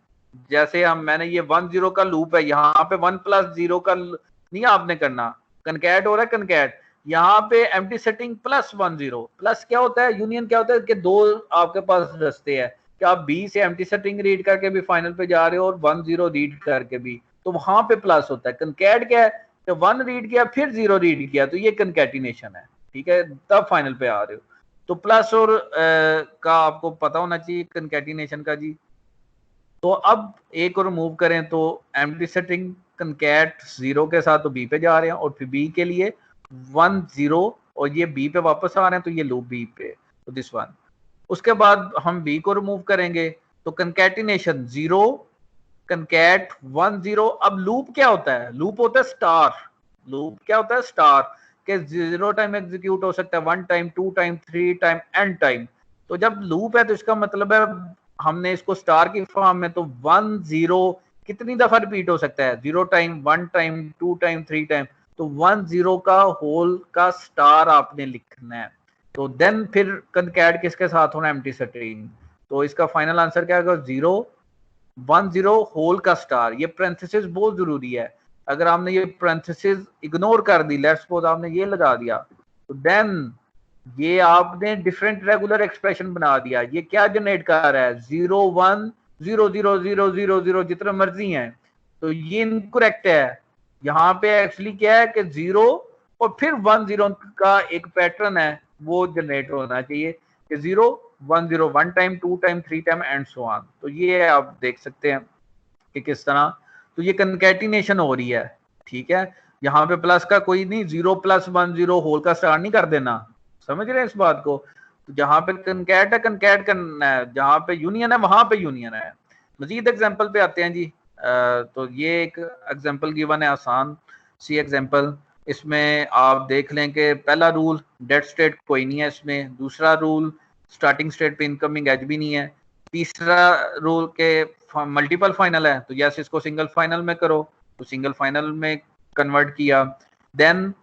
जैसे हम मैंने ये 1 0 का लूप है, यहाँ पे 1 + 0 का नहीं आपने करना, कनकैट हो रहा है कनकैट, यहाँ पे एम्प्टी सेटिंग +1 0 प्लस क्या होता है, यूनियन क्या होता है कि दो आपके पास रास्ते हैं कि आप बी से एम्प्टी सेटिंग रीड करके भी फाइनल पे जा रहे हो और 1 0 रीड करके भी, तो वहां पे प्लस होता है। कनकैट क्या है कि 1 रीड किया फिर 0 रीड किया, तो ये कनकैटिनेशन है, ठीक है, तब फाइनल पे आ रहे हो। तो प्लस और का आपको पता होना चाहिए कनकैटिनेशन का जी। तो अब ए को रिमूव करें तो एम्प्टी सेटिंग कनकैट 0 के साथ तो बी पे जा रहे हैं, और फिर बी के लिए 1 0 और ये बी पे वापस आ रहे हैं, तो ये लूप बी पे, तो दिस वन। उसके बाद हम बी को रिमूव करेंगे तो कनकैटिनेशन 0 कनकैट 1 0। अब लूप क्या होता है? लूप होता है स्टार। लूप क्या होता है? स्टार के 0 टाइम एग्जीक्यूट हो सकता है, 1 time, 2 time, 3 time, n time. तो जब लूप है तो इसका मतलब है हमने इसको स्टार की फॉर्म में, तो 1 0 कितनी दफा रिपीट हो सकता है? 0 टाइम, 1 टाइम, 2 टाइम, 3 टाइम। तो 1 0 का होल का स्टार आपने लिखना है। तो देन फिर कनकैट किसके साथ होना? Empty setting. तो इसका फाइनल आंसर क्या होगा? 0 1 0 होल का स्टार। ये पैरेंथेसिस बहुत जरूरी है। अगर आपने ये पैरेंथेसिस इग्नोर कर दी, लेट्स सपोज आपने ये लगा दिया, तो देन ये आपने डिफरेंट रेगुलर एक्सप्रेशन बना दिया। ये क्या जनरेट कर रहा है? 0 1 0 0 0 0 0 जितना मर्जी है, तो ये इनकरेक्ट है। यहाँ पे एक्चुअली क्या है कि 0 और फिर 1 0 का एक पैटर्न है, वो जनरेट होना चाहिए कि 0 1 0 1 time, 2 time, 3 time and so on. तो ये आप देख सकते हैं कि किस तरह, तो ये कनकैटिनेशन हो रही है, ठीक है। यहाँ पे प्लस का कोई नहीं, 0 + 1 0 होल का स्टार नहीं कर देना, समझ रहे हैं इस बात को? तो जहां पे कनकैट है कनकैट करना है, जहां पे यूनियन है वहां पे यूनियन है। मजीद एग्जांपल पे आते हैं जी। तो ये एक एग्जांपल गिवन है, आसान सी एग्जांपल। इसमें आप देख लें कि पहला रूल डेड स्टेट कोई नहीं है इसमें, दूसरा रूल स्टार्टिंग स्टेट पे इनकमिंग एज भी नहीं है, तीसरा रूल के मल्टीपल फाइनल है, तो यस इसको सिंगल फाइनल में करो, तो सिंगल फाइनल में कन्वर्ट किया। देन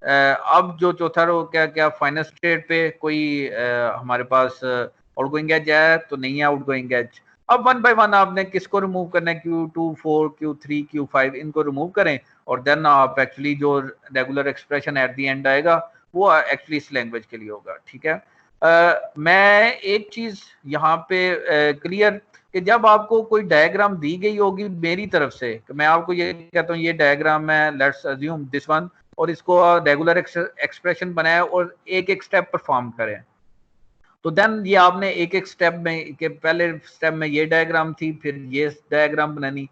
अब जो चौथा रो क्या क्या फाइनल स्टेट पे कोई हमारे पास आउटगोइंग एज है तो नहीं है आउटगोइंग एज। अब 1 बाय 1 आपने किसको रिमूव करना है? Q2 4 Q3 Q5 इनको रिमूव करें, और देन आप एक्चुअली जो regular expression at the end आएगा वो एक्चुअली इस लैंग्वेज के लिए होगा, ठीक है। मैं एक चीज यहाँ पे क्लियर कि जब आपको कोई डायग्राम दी गई होगी मेरी तरफ से, कि मैं आपको ये कहता हूँ ये डायग्राम है, लेट्स अज्यूम दिस वन, और इसको रेगुलर एक्सप्रेशन बनाए और एक एक स्टेप परफॉर्म करें, तो देन ये आपने एक एक स्टेप में के पहले स्टेप में ये डायग्राम थी, फिर ये डायग्राम बनानी।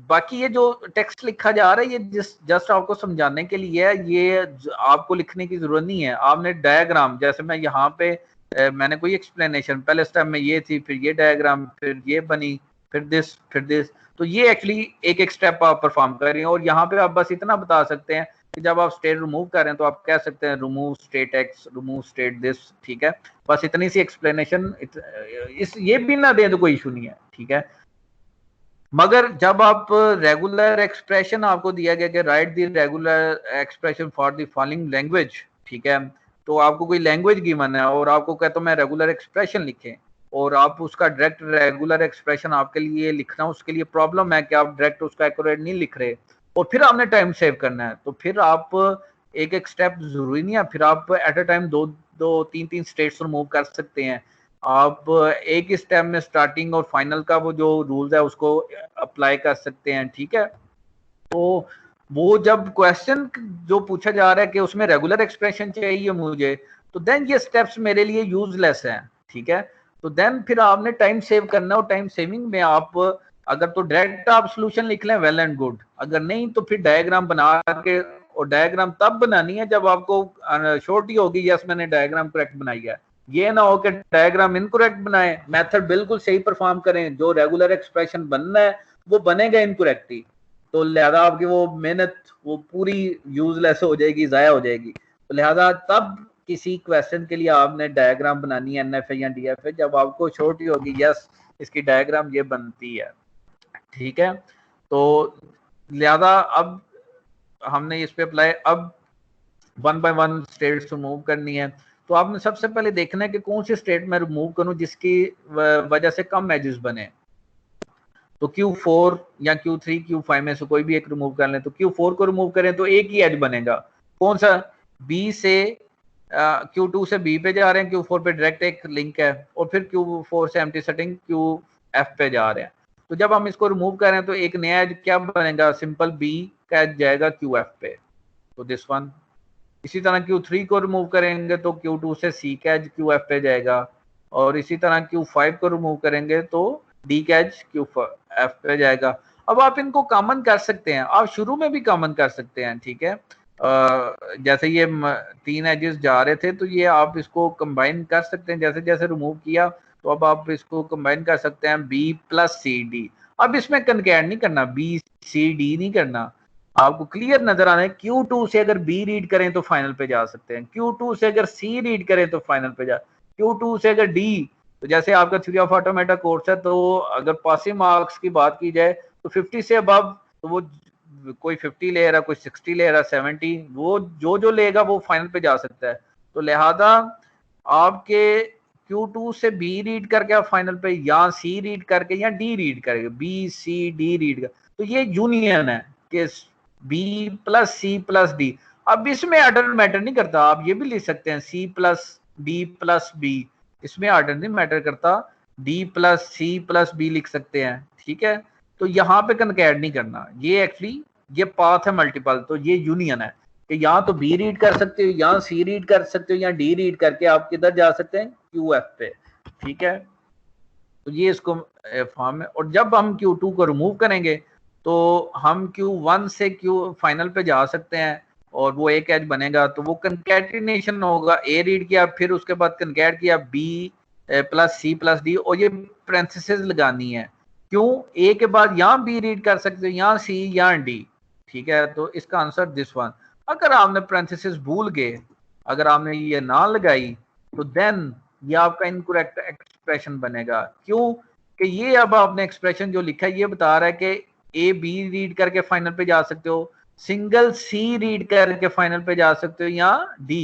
बाकी ये जो टेक्स्ट लिखा जा रहा है ये जस्ट आपको समझाने के लिए है, ये आपको लिखने की जरूरत नहीं है। आपने डायग्राम, जैसे मैं यहाँ पे मैंने कोई एक्सप्लेनेशन, पहले स्टेप में ये थी, फिर ये डायग्राम, फिर ये बनी, फिर दिस, तो ये एक्चुअली एक एक स्टेप आप परफॉर्म कर रहे हैं। और यहाँ पे आप बस इतना बता सकते हैं कि जब आप स्टेट रिमूव कर रहे हैं तो आप कह सकते हैं remove state x, remove state this, ठीक है। बस इतनी सी एक्सप्लेनेशन, इस ये भी ना दे तो कोई इशू नहीं है, ठीक है। मगर जब आप रेगुलर एक्सप्रेशन आपको दिया गया कि right the regular expression for the following language, ठीक है, तो आपको कोई लैंग्वेज गिवन है और आपको कहता हूं मैं रेगुलर एक्सप्रेशन लिखें, और आप उसका डायरेक्ट रेगुलर एक्सप्रेशन आपके लिए लिखना, उसके लिए प्रॉब्लम है कि आप डायरेक्ट उसका एक्यूरेट नहीं लिख रहे, और फिर आपने टाइम सेव करना है, तो फिर आप एक एक स्टेप जरूरी नहीं है, फिर आप एट अ टाइम दो तीन स्टेट्स रिमूव कर सकते हैं। आप एक ही स्टेप में स्टार्टिंग और फाइनल का वो जो रूल्स है उसको अप्लाई कर सकते हैं, ठीक है। तो वो जब क्वेश्चन जो पूछा जा रहा है कि उसमें रेगुलर एक्सप्रेशन चाहिए मुझे, तो देन ये स्टेप्स मेरे लिए यूजलेस हैं, ठीक है। तो देन फिर आपने टाइम सेव करना, और टाइम सेविंग में आप अगर तो डायरेक्ट आप सोल्यूशन लिख लें, वेल एंड गुड, अगर नहीं तो फिर डायग्राम बना के, और डायग्राम तब बनानी है जब आपको श्योरिटी होगी यस मैंने डायग्राम करेक्ट बनाई है। ये ना हो कि डायग्राम इनकरेक्ट बनाए, मेथड बिल्कुल सही परफॉर्म करें, जो रेगुलर एक्सप्रेशन बनना है वो बनेगा इनकरेक्ट ही, तो लिहाजा आपकी वो मेहनत वो पूरी यूजलेस हो जाएगी, जाया हो जाएगी। तो लिहाजा तब किसी क्वेश्चन के लिए आपने डायग्राम बनानी है, एनएफए या डीएफए, जब आपको श्योरिटी होगी यस इसकी डायग्राम ये बनती है, ठीक है। तो लिहाजा अब हमने इस पे अप्लाई, अब 1 बाय 1 स्टेट्स रिमूव करनी है। तो आपने सबसे पहले देखना है कि कौन सी स्टेट में रिमूव करूं जिसकी वजह से कम एजेस बने। तो Q4 या Q3 Q5 में से कोई भी एक रिमूव कर लें। तो Q4 को रिमूव करें तो एक ही एज बनेगा, कौन सा, B से Q2 से B पे जा रहे हैं, Q4 पे डायरेक्ट एक लिंक है, और फिर Q4 से एम्प्टी सेटिंग QF पे जा रहे हैं। तो जब हम इसको रिमूव करें तो एक नया एज क्या बनेगा, सिंपल B का एज जाएगा QF पे, तो दिस वन। इसी तरह Q3 को रिमूव करेंगे तो Q2 से C का एज QF पे जाएगा, और इसी तरह Q5 को रिमूव करेंगे तो D का एज QF पे जाएगा। अब आप इनको कॉमन कर सकते हैं, आप शुरू में भी कॉमन कर सकते हैं, ठीक है। जैसे ये 3 एजेस जा रहे थे तो ये आप इसको कंबाइन कर सकते हैं, जैसे जैसे रिमूव किया तो अब आप इसको कंबाइन कर सकते हैं B प्लस CD। अब इसमें कनकैट नहीं करना, BCD नहीं करना, आपको क्लियर नजर आ रहा है। Q2 से अगर B रीड करें तो फाइनल पे जा सकते हैं, Q2 से अगर C रीड करें तो फाइनल पे जा, Q2 से अगर D, तो जैसे आपका थ्योरी ऑफ ऑटोमेटा कोर्स है, तो अगर पासिंग मार्क्स की बात की जाए तो 50 से अबव, तो वो कोई 50 ले रहा, कोई 60 ले रहा, 70, वो जो लेगा वो फाइनल पे जा सकता है। तो लिहाजा आपके Q2 से B रीड करके आप फाइनल पे, या C रीड करके या D रीड करके, BCD रीड कर, तो ये यूनियन है कि B plus C plus D। अब इसमें ऑर्डर मैटर नहीं करता, आप ये भी लिख सकते हैं C plus D plus B, इसमें ऑर्डर नहीं मैटर करता, D plus C plus B लिख सकते हैं, ठीक है। तो यहाँ पे कनकैट नहीं करना, ये एक्चुअली ये पाथ है मल्टीपल, तो ये यूनियन है कि यहाँ तो B रीड कर सकते हो, यहाँ C रीड कर सकते हो, या D रीड करके आप किधर जा सकते हैं, QF पे, ठीक है। तो ये इसको फॉर्म है। और जब हम Q2 को रिमूव करेंगे तो हम Q1 से Q फाइनल पे जा सकते हैं, और वो एक एज बनेगा, तो वो कंकैटिनेशन होगा, A रीड किया, फिर उसके बाद कंकैट किया B plus C plus D, और ये पैरेंथेसिस लगानी है, क्यों, A के बाद यहाँ B रीड कर सकते हो, यहाँ C, यहाँ D, ठीक है। तो इसका आंसर दिस वन। अगर आपने पैरेंथेसिस भूल गए, अगर आपने ये ना लगाई, तो देन ये आपका इनकरेक्ट एक्सप्रेशन बनेगा, क्यों, कि ये अब आपने एक्सप्रेशन जो लिखा है ये बता रहा है कि A B रीड करके फाइनल पे जा सकते हो, सिंगल C रीड करके फाइनल पे जा सकते हो, या D।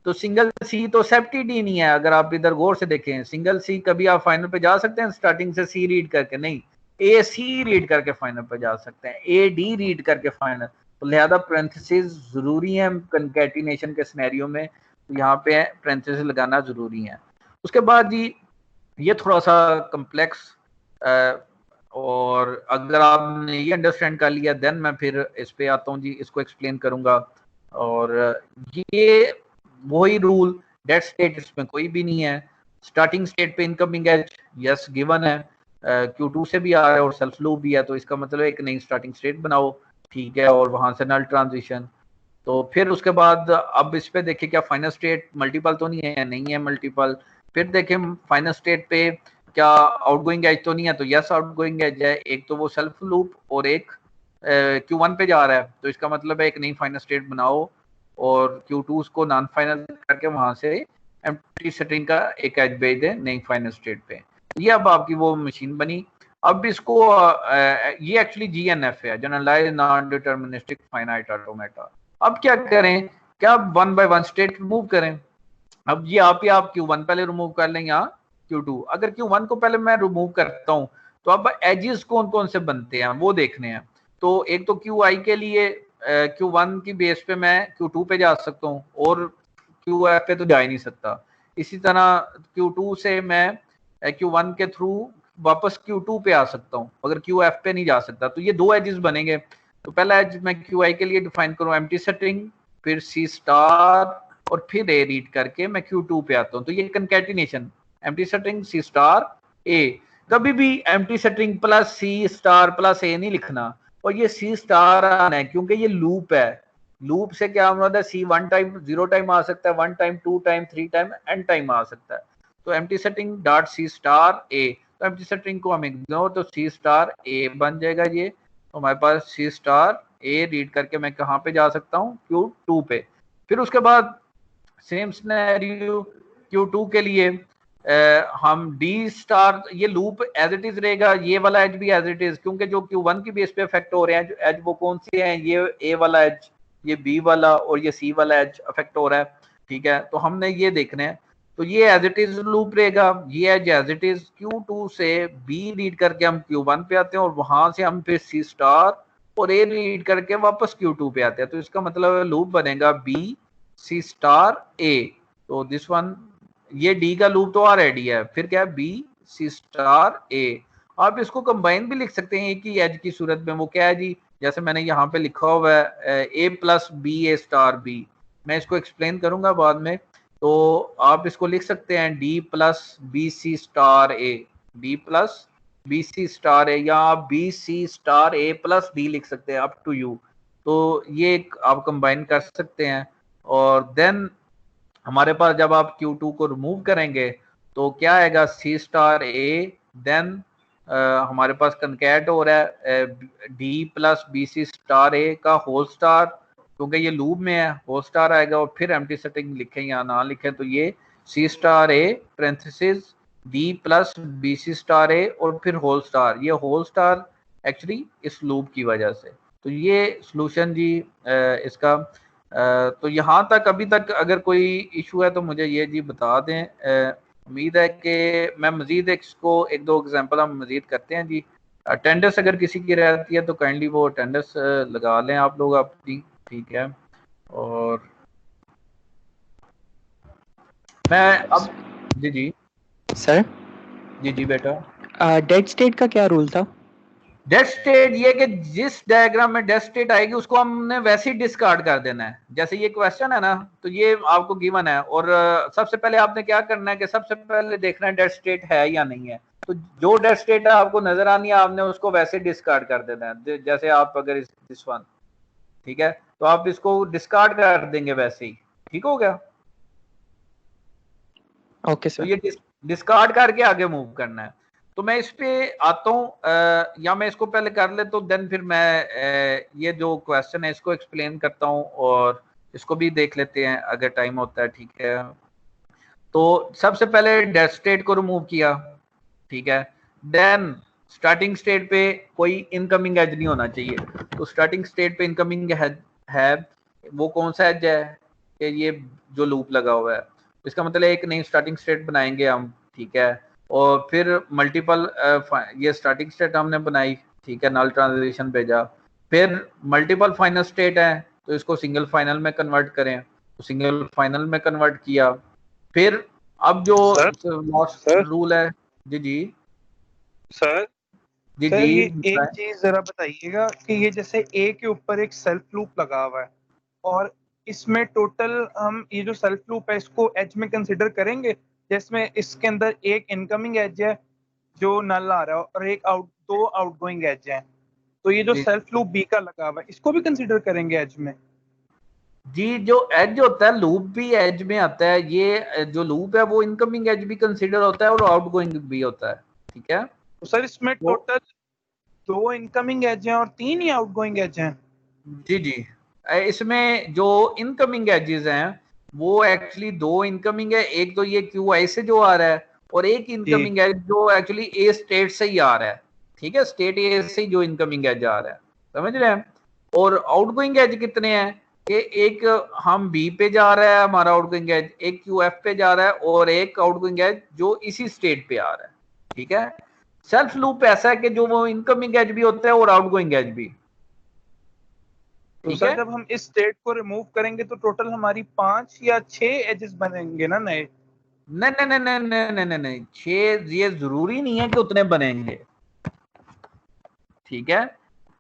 तो सिंगल C तो सेप्टी D नहीं है, अगर आप इधर गौर से देखें, सिंगल C कभी आप फाइनल पे जा सकते हैं स्टार्टिंग से C रीड करके, नहीं, A C रीड करके फाइनल पे जा सकते हैं, A D रीड करके फाइनल। तो लिहाजा पैरेंथेसिस जरूरी है कंकैटिनेशन के सिनेरियो में, तो यहाँ पे पैरेंथेसिस लगाना जरूरी है। उसके बाद जी ये थोड़ा सा कम्प्लेक्स, और अगर आपने ये अंडरस्टैंड कर लिया देन मैं फिर इस पे आता हूँ जी, इसको एक्सप्लेन करूंगा। और ये वही रूल डेट स्टेट इसमें कोई भी नहीं है, स्टार्टिंग स्टेट पे इनकमिंग एज यस गिवन है, Q2 से भी आ रहा है और सेल्फ लूप भी है, तो इसका मतलब एक नई स्टार्टिंग स्टेट बनाओ, ठीक है, और वहां से नल ट्रांजिशन। तो फिर उसके बाद अब इस पे देखिए क्या फाइनल स्टेट मल्टीपल तो नहीं है, नहीं है मल्टीपल। फिर देखें फाइनल स्टेट पे क्या आउटगोइंग एज तो नहीं है, तो यस आउटगोइंग एज है, एक तो वो सेल्फ लूप और एक Q1 पे जा रहा है, तो इसका मतलब है एक नई फाइनल स्टेट बनाओ और Q2 को नॉन फाइनल करके वहां से एम्प्टी स्ट्रिंग का एक एज भेज दे नई फाइनल स्टेट पे। ये अब आपकी वो मशीन बनी। अब इसको ये एक्चुअली GNF है, generalised non deterministic finite automata. अब क्या करें, क्या one by one state remove करें। अब ये आप Q1 पहले रिमूव कर लें या Q2। अगर Q1 को पहले मैं रिमूव करता हूं तो अब एजेस कौन कौन से बनते हैं वो देखने हैं। तो एक तो QI के लिए Q1 की बेस पे मैं Q2 पे जा सकता हूँ और QF पे तो जा ही नहीं सकता। इसी तरह Q2 से मैं Q1 के थ्रू वापस Q2 पे आ सकता हूँ मगर QF पे नहीं जा सकता। तो ये दो एजेस बनेंगे। तो पहला एज मैं QI के लिए डिफाइन करूँ एम्प्टी स्ट्रिंग, फिर C स्टार और फिर A रीड करके मैं Q2 पे आता हूँ। तो ये concatenation empty string C star A, कभी भी empty string plus C star plus A नहीं लिखना और ये C स्टार आना है क्योंकि ये लूप है। लूप से क्या मतलब है, C 1 टाइम 0 टाइम आ सकता है, 1 time 2 time 3 time n time आ सकता है। तो empty string dot C star A, तो एम्प्टी स्ट्रिंग को हम इग्नोर, तो C स्टार A बन जाएगा ये। तो हमारे पास C स्टार A रीड करके मैं कहाँ पे जा सकता हूँ, Q2 पे। फिर उसके बाद सेम सिनेरियो Q2 के लिए हम D स्टार, ये लूप एज इट इज रहेगा, ये वाला एज भी एज इट इज, क्योंकि जो Q1 की बेस पे अफेक्ट हो रहे हैं एज वो कौन से हैं, ये A वाला एज, ये B वाला और ये C वाला एज अफेक्ट हो रहा है, ठीक है। तो हमने ये देखना है, तो ये एज इट इज लूप रहेगा, ये एज इट इज। Q2 से B रीड करके हम Q1 पे आते हैं और वहां से हम फिर C स्टार और A रीड करके वापस Q2 पे आते हैं। तो इसका मतलब लूप बनेगा B C स्टार A। तो दिस वन, ये D का लूप तो ऑलरेडी है, फिर क्या है B C स्टार A। आप इसको कंबाइन भी लिख सकते हैं एक ही एज की सूरत में। वो क्या है जी, जैसे मैंने यहाँ पे लिखा हुआ है A plus B A star B, मैं इसको एक्सप्लेन करूंगा बाद में। तो आप इसको लिख सकते हैं D plus B C star A, D plus B C star A, या आप B C star A plus D लिख सकते हैं, अप टू यू। तो ये आप कंबाइन कर सकते हैं। और देन हमारे पास जब आप Q2 को रिमूव करेंगे तो क्या आएगा, C स्टार A, देन हमारे पास कंकैट हो रहा है D plus B C star A का होल स्टार, क्योंकि ये लूप में है, होल स्टार आएगा। और फिर एम्प्टी स्ट्रिंग लिखें या ना लिखें तो ये C star A parenthesis D plus B C star A और फिर होल स्टार। ये होल स्टार एक्चुअली इस लूप की वजह से। तो ये सॉल्यूशन जी इसका। तो यहाँ तक अभी तक अगर कोई इशू है तो मुझे ये जी बता दें। उम्मीद है कि मैं मजीद इसको एक दो एग्जांपल हम मजीद करते हैं जी। अटेंडेंस अगर किसी की रहती है तो काइंडली वो अटेंडेंस लगा लें आप लोग अपनी, ठीक है। और मैं अब जी जी सर जी जी बेटा, डेड स्टेट का क्या रूल था? डेड स्टेट ये कि जिस डायग्राम में डेड स्टेट आएगी उसको हमने वैसे ही डिस्कार्ड कर देना है। जैसे ये क्वेश्चन है ना, तो ये आपको गिवन है और सबसे पहले आपने क्या करना है कि सबसे पहले देखना है डेड स्टेट है या नहीं है। तो जो डेड स्टेट है आपको नजर आनी है, आपने उसको वैसे डिस्कार्ड कर देना है। जैसे आप अगर दिस वन, ठीक है, तो आप इसको डिस्कार्ड कर देंगे वैसे ही, ठीक हो गया। ओके तो सर। ये डिस्कार्ड करके आगे मूव करना है। तो मैं इस पे आता हूँ या मैं इसको पहले कर ले तो देन फिर मैं ये जो क्वेश्चन है इसको एक्सप्लेन करता हूँ और इसको भी देख लेते हैं अगर टाइम होता है, ठीक है। तो सबसे पहले डेड स्टेट को रिमूव किया, ठीक है। देन स्टार्टिंग स्टेट पे कोई इनकमिंग एज नहीं होना चाहिए। तो स्टार्टिंग स्टेट पे इनकमिंग है वो कौन सा एज है कि ये जो लूप लगा हुआ है, इसका मतलब एक नई स्टार्टिंग स्टेट बनाएंगे हम, ठीक है। और फिर मल्टीपल ये स्टार्टिंग स्टेट हमने बनाई, ठीक है, नल ट्रांजिशन भेजा। फिर मल्टीपल फाइनल स्टेट है तो इसको सिंगल फाइनल में कन्वर्ट करें, तो सिंगल फाइनल में कन्वर्ट किया। फिर अब जो लास्ट रूल है जी जी सर जी सर जी ये एक चीज जरा बताइएगा कि ये जैसे ए के ऊपर एक सेल्फ लूप लगा हुआ है और इसमें टोटल हम ये जो सेल्फ लूप है इसको एज में कंसिडर करेंगे जिसमें इसके अंदर एक इनकमिंग एज है जो नल आ रहा है और दो आउटगोइंग एज है, तो ये जो जी सेल्फ लूप बी का लगा हुआ है इसको भी कंसीडर करेंगे एज में? जी, जो एज होता है लूप भी एज में आता है, ये जो लूप है वो इनकमिंग एज भी कंसीडर होता है और आउटगोइंग भी होता है, ठीक है। तो सर इसमें वो टोटल 2 इनकमिंग एज हैं और 3 ही आउटगोइंग एज हैं? जी जी, इसमें जो इनकमिंग एजेस हैं वो एक्चुअली 2 इनकमिंग है, एक तो ये क्यू आई से जो आ रहा है और एक इनकमिंग एज जो एक्चुअली ए स्टेट से ही आ रहा है, ठीक है, स्टेट ए से ही जो इनकमिंग एज आ रहा है, समझ रहे हैं। और आउटगोइंग एज कितने हैं कि एक हम बी पे जा रहा है हमारा आउटगोइंग एज, एक क्यू एफ पे जा रहा है और एक आउटगोइंग एज जो इसी स्टेट पे आ रहा है, ठीक है। सेल्फ लूप ऐसा है कि जो वो इनकमिंग एज भी होता है और आउटगोइंग एज भी, तो ठीक सर है। जब हम इस स्टेट को रिमूव करेंगे तो टोटल हमारी 5 या 6 एजेस बनेंगे ना नए? नहीं नहीं नहीं नहीं नहीं नहीं नहीं नहीं, 6 ये जरूरी नहीं है कि उतने बनेंगे, ठीक है।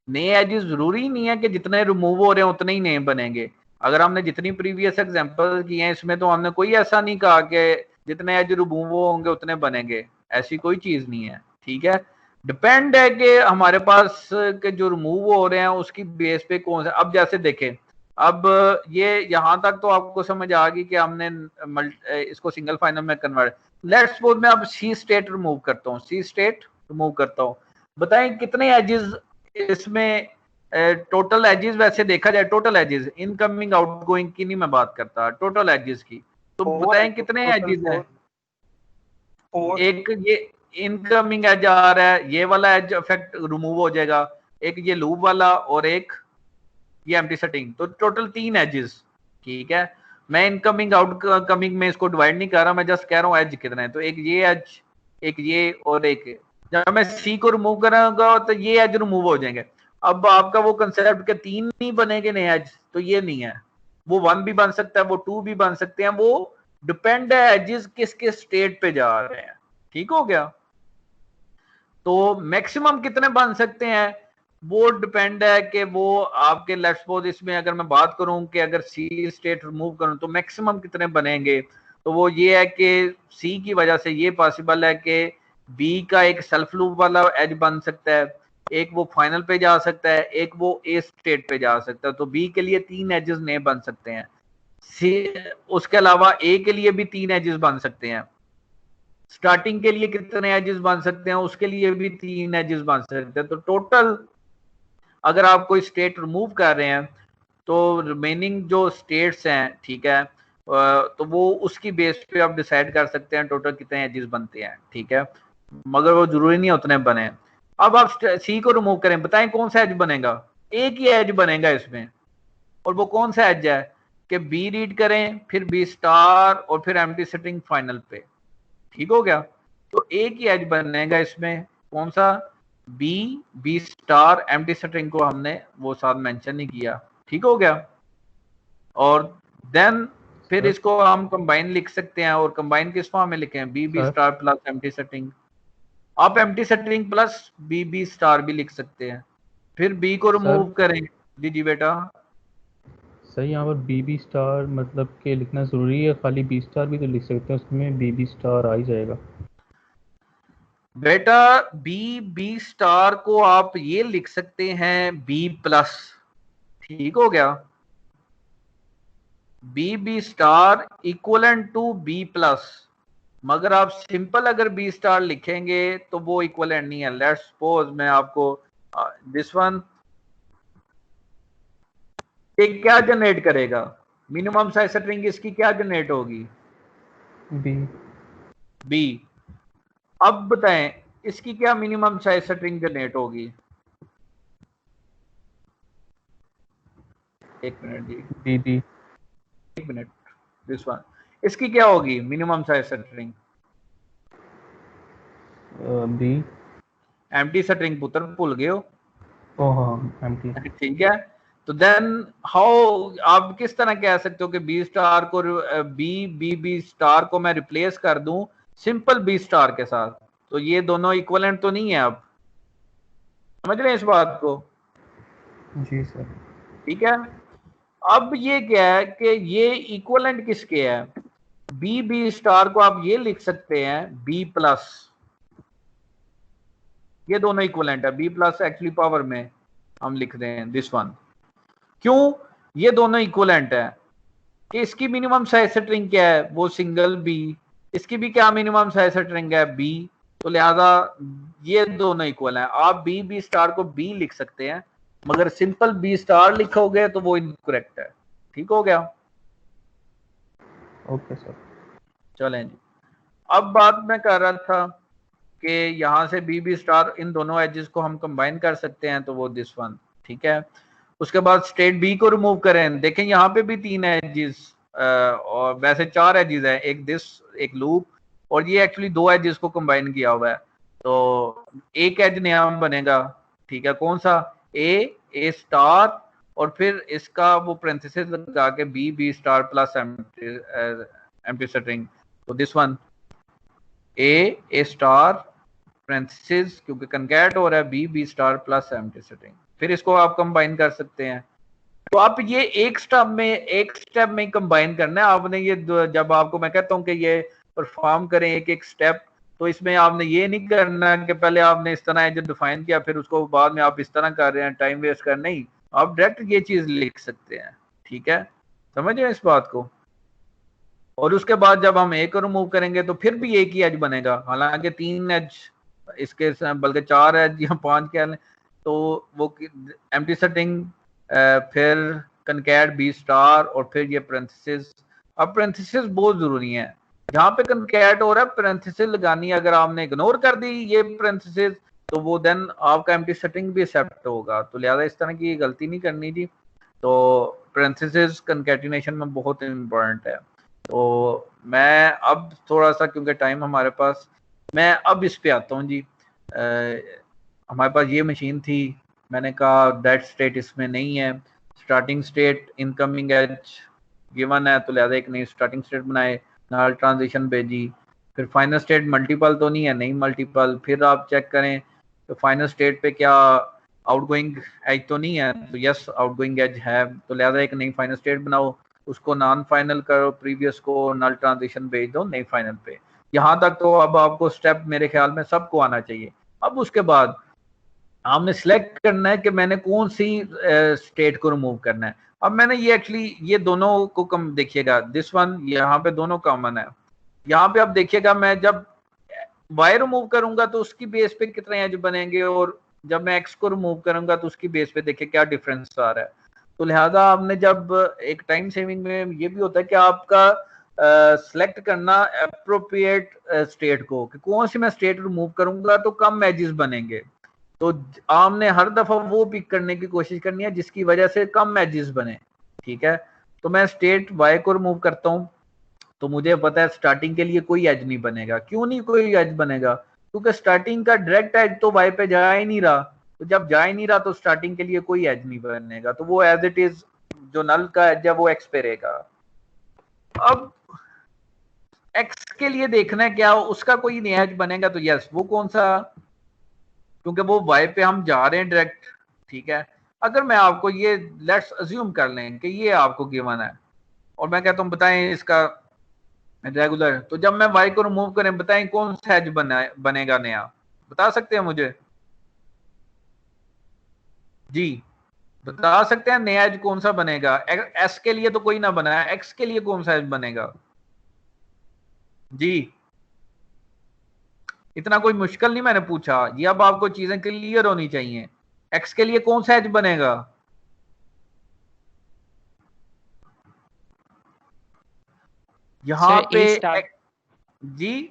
नए एजेस जरूरी नहीं है कि जितने रिमूव हो रहे हैं उतने ही नए बनेंगे। अगर हमने जितनी प्रीवियस एग्जांपल किए हैं इसमें तो हमने कोई ऐसा नहीं कहा कि जितने एज रिमूव होंगे उतने बनेंगे, ऐसी कोई चीज नहीं है, ठीक है। डिपेंड है कि हमारे पास के जो रिमूव हो रहे हैं उसकी बेस पे कौन सा। अब जैसे देखें, अब ये यहां तक तो आपको समझ आ गई कि हमने इसको सिंगल फाइनल में कन्वर्ट। लेट्स सपोज मैं अब सी स्टेट रिमूव करता हूँ, सी स्टेट रिमूव करता हूँ, बताएं कितने एजेस इसमें टोटल एजेस। वैसे देखा जाए टोटल एजेस, इनकमिंग आउटगोइंग की नहीं मैं बात करता, टोटल एजेस की, तो बताएं कितने एजेस हैं। 4। एक ये इनकमिंग एज आ रहा है, ये वाला एज इफेक्ट रिमूव हो जाएगा, एक ये लूप वाला और एक ये एम्प्टी सेटिंग, तो टोटल 3 एजेस, ठीक है। मैं इनकमिंग आउटकमिंग में इसको डिवाइड नहीं कर रहा, मैं जस्ट कह रहा हूँ एज कितने हैं, तो एक ये एज, एक ये और एक। जब मैं सी को रिमूव करूंगा तो ये एज रिमूव हो जाएंगे। अब आपका वो कंसेप्ट के 3 नहीं बनेंगे नए एज, तो ये नहीं है, वो 1 भी बन सकता है, वो 2 भी बन सकते हैं, वो डिपेंड है एजेस किस किस स्टेट पे जा रहे हैं, ठीक हो गया। तो मैक्सिमम कितने बन सकते हैं वो डिपेंड है कि वो आपके लेट्स सपोज इसमें अगर मैं बात करूं कि अगर सी स्टेट रिमूव करूं तो मैक्सिमम कितने बनेंगे, तो वो ये है कि सी की वजह से ये पॉसिबल है कि बी का एक सेल्फ लूप वाला एज बन सकता है, एक वो फाइनल पे जा सकता है, एक वो ए स्टेट पे जा सकता है, तो बी के लिए 3 एजेस नए बन सकते हैं। सी उसके अलावा ए के लिए भी 3 एजेस बन सकते हैं। स्टार्टिंग के लिए कितने एजेस बन सकते हैं, उसके लिए भी 3 एजेस बन सकते हैं। तो टोटल अगर आप कोई स्टेट रिमूव कर रहे हैं तो रिमेनिंग जो स्टेट्स हैं, ठीक है, तो वो उसकी बेस पे आप डिसाइड कर सकते हैं टोटल कितने एजेस बनते हैं, ठीक है, मगर वो जरूरी नहीं उतने बने। अब आप सी को रिमूव करें, बताएं कौन सा एज बनेगा। एक ही एज बनेगा इसमें, और वो कौन सा एज है कि बी रीड करें फिर बी स्टार और फिर एम्प्टी सेटिंग फाइनल पे, ठीक हो गया। तो एक ही एज बनेगा इसमें, कौन सा, बी स्टार, एम्प्टी स्ट्रिंग को हमने वो साथ मेंशन नहीं किया, ठीक हो गया। और देन फिर इसको हम कंबाइन लिख सकते हैं, और कंबाइन किस फॉर्म में लिखें, B star plus empty string. आप empty string plus B star भी लिख सकते हैं, फिर बी को रिमूव करें। जी जी बेटा। सर यहाँ पर बी स्टार मतलब के लिखना जरूरी है, खाली बी स्टार भी तो लिख सकते हैं, उसमें बी स्टार आ ही जाएगा। बेटा बी स्टार को आप ये लिख सकते हैं बी प्लस, ठीक हो गया, B star equivalent to B plus. मगर आप सिंपल अगर बी स्टार लिखेंगे तो वो इक्वलेंट नहीं है। लेट्स सपोज मैं आपको दिस वन, ये क्या जनरेट करेगा, मिनिमम साइज स्ट्रिंग इसकी क्या जनरेट होगी, बी। अब बताएं इसकी क्या मिनिमम साइज स्ट्रिंग जनरेट होगी, एक मिनट जी, बी एक मिनट, दिस वन, इसकी क्या होगी minimum size string, B empty string पुत्र भूल गए हो। ओह हाँ एम्प्टी। ठीक है, तो देन हाउ आप किस तरह कह सकते हो कि बी स्टार को बी स्टार को मैं रिप्लेस कर दूं सिंपल बी स्टार के साथ, तो ये दोनों इक्वलेंट तो नहीं है। आप समझ रहे हैं इस बात को? जी सर। ठीक है, अब ये क्या है कि ये इक्वलेंट किसके है, बी स्टार को आप ये लिख सकते हैं बी प्लस, ये दोनों इक्वलेंट है, बी प्लस एक्चुअली पावर में हम लिख रहे हैं दिस वन। क्यों ये दोनों इक्वलेंट है कि इसकी मिनिमम साइज स्ट्रिंग क्या है, वो सिंगल बी, इसकी भी क्या मिनिमम साइज स्ट्रिंग है बी, तो लिहाजा ये दोनों इक्वल हैं। आप बी स्टार को बी लिख सकते हैं, मगर सिंपल बी स्टार लिखोगे तो वो इनकरेक्ट है। ठीक हो गया? Okay sir. चलें जी, अब बात मैं कर रहा था कि यहाँ से बी स्टार इन दोनों एजेस को हम कंबाइन कर सकते हैं, तो वो दिस वन। ठीक है, उसके बाद स्टेट बी को रिमूव करें। देखें यहाँ पे भी 3 एजेस और वैसे 4 एजेस हैं, एक दिस, एक लूप, और ये एक्चुअली 2 एजेस को कंबाइन किया हुआ है, तो एक एज नया बनेगा। ठीक है, कौन सा? ए स्टार, और फिर इसका वो पैरेंथेसिस लगा के B star plus empty string, तो this one A star parenthesis, क्योंकि कंकैट हो रहा है B star plus empty string, फिर इसको आप कंबाइन कर सकते हैं। तो आप ये एक स्टेप में कंबाइन करना है आपने। ये जब आपको मैं कहता हूँ कि ये परफॉर्म करें एक एक स्टेप, तो इसमें आपने ये नहीं करना कि पहले आपने इस तरह जो डिफाइन किया फिर उसको बाद में आप इस तरह कर रहे हैं, टाइम वेस्ट कर, नहीं, आप डायरेक्ट ये चीज लिख सकते हैं। ठीक है, समझे इस बात को? और उसके बाद जब हम ए को रिमूव करेंगे तो फिर भी एक ही एज बनेगा, हालांकि 3 एज इसके बल्कि 4 एज या 5 कह लें, तो वो एम्प्टी स्ट्रिंग, फिर कनकैट बी स्टार, और फिर ये पैरेंथेसिस। अब पैरेंथेसिस बहुत जरूरी है, जहां पे कनकैट हो रहा है पैरेंथेसिस लगानी है। अगर आपने इग्नोर कर दी ये पैरेंथेसिस, तो वो देन आपका एम्प्टी स्ट्रिंग भी एक्सेप्ट होगा, तो लिहाजा इस तरह की गलती नहीं करनी जी। तो पैरेंथेसिस कंकैटिनेशन में बहुत इंपॉर्टेंट है। तो मैं अब थोड़ा सा, क्योंकि टाइम हमारे पास, मैं अब इस पे आता हूँ जी। हमारे पास ये मशीन थी, मैंने कहा डेड स्टेट इसमें नहीं है, starting state incoming edge given है, तो लिहाजा एक नई स्टार्टिंग स्टेट बनाए, नल ट्रांजिशन भेजी, फिर फाइनल स्टेट मल्टीपल तो नहीं है, नहीं मल्टीपल, फिर आप चेक करें तो फाइनल स्टेट पे क्या आउटगोइंग एज तो नहीं है, तो यस आउटगोइंग एज है, तो लिहाजा एक नई फाइनल स्टेट बनाओ, उसको नॉन फाइनल करो, प्रीवियस को नल ट्रांजिशन भेज दो नई फाइनल पे। यहाँ तक तो अब आपको स्टेप मेरे ख्याल में सबको आना चाहिए। अब उसके बाद आपने सिलेक्ट करना है कि मैंने कौन सी स्टेट को रिमूव करना है। अब मैंने ये एक्चुअली ये दोनों को कम देखिएगा, दिस वन यहाँ पे दोनों कॉमन है। यहाँ पे आप देखिएगा मैं जब वाई रिमूव करूंगा तो उसकी बेस पे कितने एज बनेंगे, और जब मैं एक्स को रिमूव करूंगा तो उसकी बेस पे देखिए क्या डिफरेंस आ रहा है। तो लिहाजा आपने जब एक टाइम सेविंग में ये भी होता है कि आपका सिलेक्ट करना अप्रोप्रिएट स्टेट को, कि कौन सी मैं स्टेट रिमूव करूंगा तो कम एजेस बनेंगे। तो आपने हर दफा वो पिक करने की कोशिश करनी है जिसकी वजह से कम एजेस बने। ठीक है, तो मैं स्टेट वाई को रिमूव करता हूं, तो मुझे पता है स्टार्टिंग के लिए कोई एज नहीं बनेगा। क्यों नहीं कोई एज बनेगा? क्योंकि स्टार्टिंग का डायरेक्ट एज तो वाई पे जा ही नहीं रहा, तो जब जा ही नहीं रहा तो स्टार्टिंग के लिए कोई एज नहीं बनेगा, तो वो एज इट इज जो नल का एज है वो एक्स पे रहेगा। अब एक्स के लिए देखना है क्या उसका कोई नया एज बनेगा, तो यस, वो कौन सा, क्योंकि वो वाई पे हम जा रहे हैं डायरेक्ट। ठीक है, अगर मैं आपको ये लेट्स अज्यूम कर लें कि ये आपको गिवन है और मैं कहता हूँ बताएं इसका रेगुलर, तो जब मैं वाई को रिमूव करें बताएं कौन सा एज बनेगा नया, बता सकते हैं मुझे? जी बता सकते हैं नया एज कौन सा बनेगा? एस के लिए तो कोई ना बना है, एक्स के लिए कौन सा एज बनेगा? जी इतना कोई मुश्किल नहीं मैंने पूछा, ये अब आपको चीजें क्लियर होनी चाहिए। एक्स के लिए कौन सा एज बनेगा? यहाँ पे जी